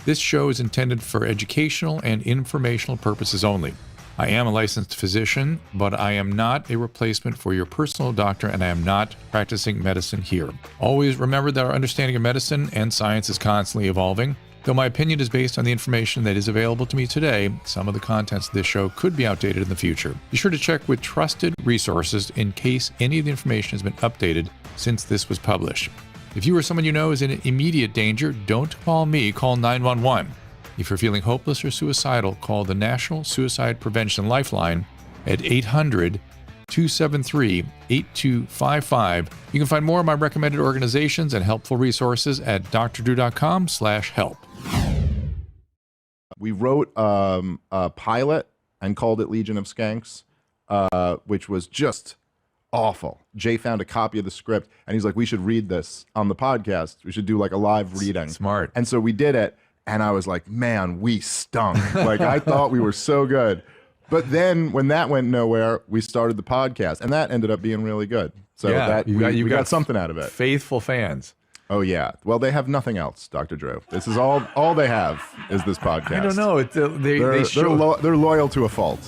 Speaker 1: This show is intended for educational and informational purposes only. I am a licensed physician, but I am not a replacement for your personal doctor, and I am not practicing medicine here. Always remember that our understanding of medicine and science is constantly evolving. Though my opinion is based on the information that is available to me today, some of the contents of this show could be outdated in the future. Be sure to check with trusted resources in case any of the information has been updated since this was published. If you or someone you know is in immediate danger, don't call me, call 911. If you're feeling hopeless or suicidal, call the National Suicide Prevention Lifeline at 800-273-8255. You can find more of my recommended organizations and helpful resources at drdrew.com/help.
Speaker 16: We wrote a pilot and called it Legion of Skanks, which was just awful. Jay found a copy of the script, and he's like, we should read this on the podcast. We should do like a live reading.
Speaker 1: Smart.
Speaker 16: And so we did it, and I was like, man, we stunk. Like, I thought we were so good. But then when that went nowhere, we started the podcast, and that ended up being really good. So
Speaker 1: yeah,
Speaker 16: we got something out of it.
Speaker 1: Faithful fans.
Speaker 16: Oh, yeah. Well, they have nothing else, Dr. Drew. This is all they have is this podcast.
Speaker 1: I don't know.
Speaker 16: They're loyal to a fault.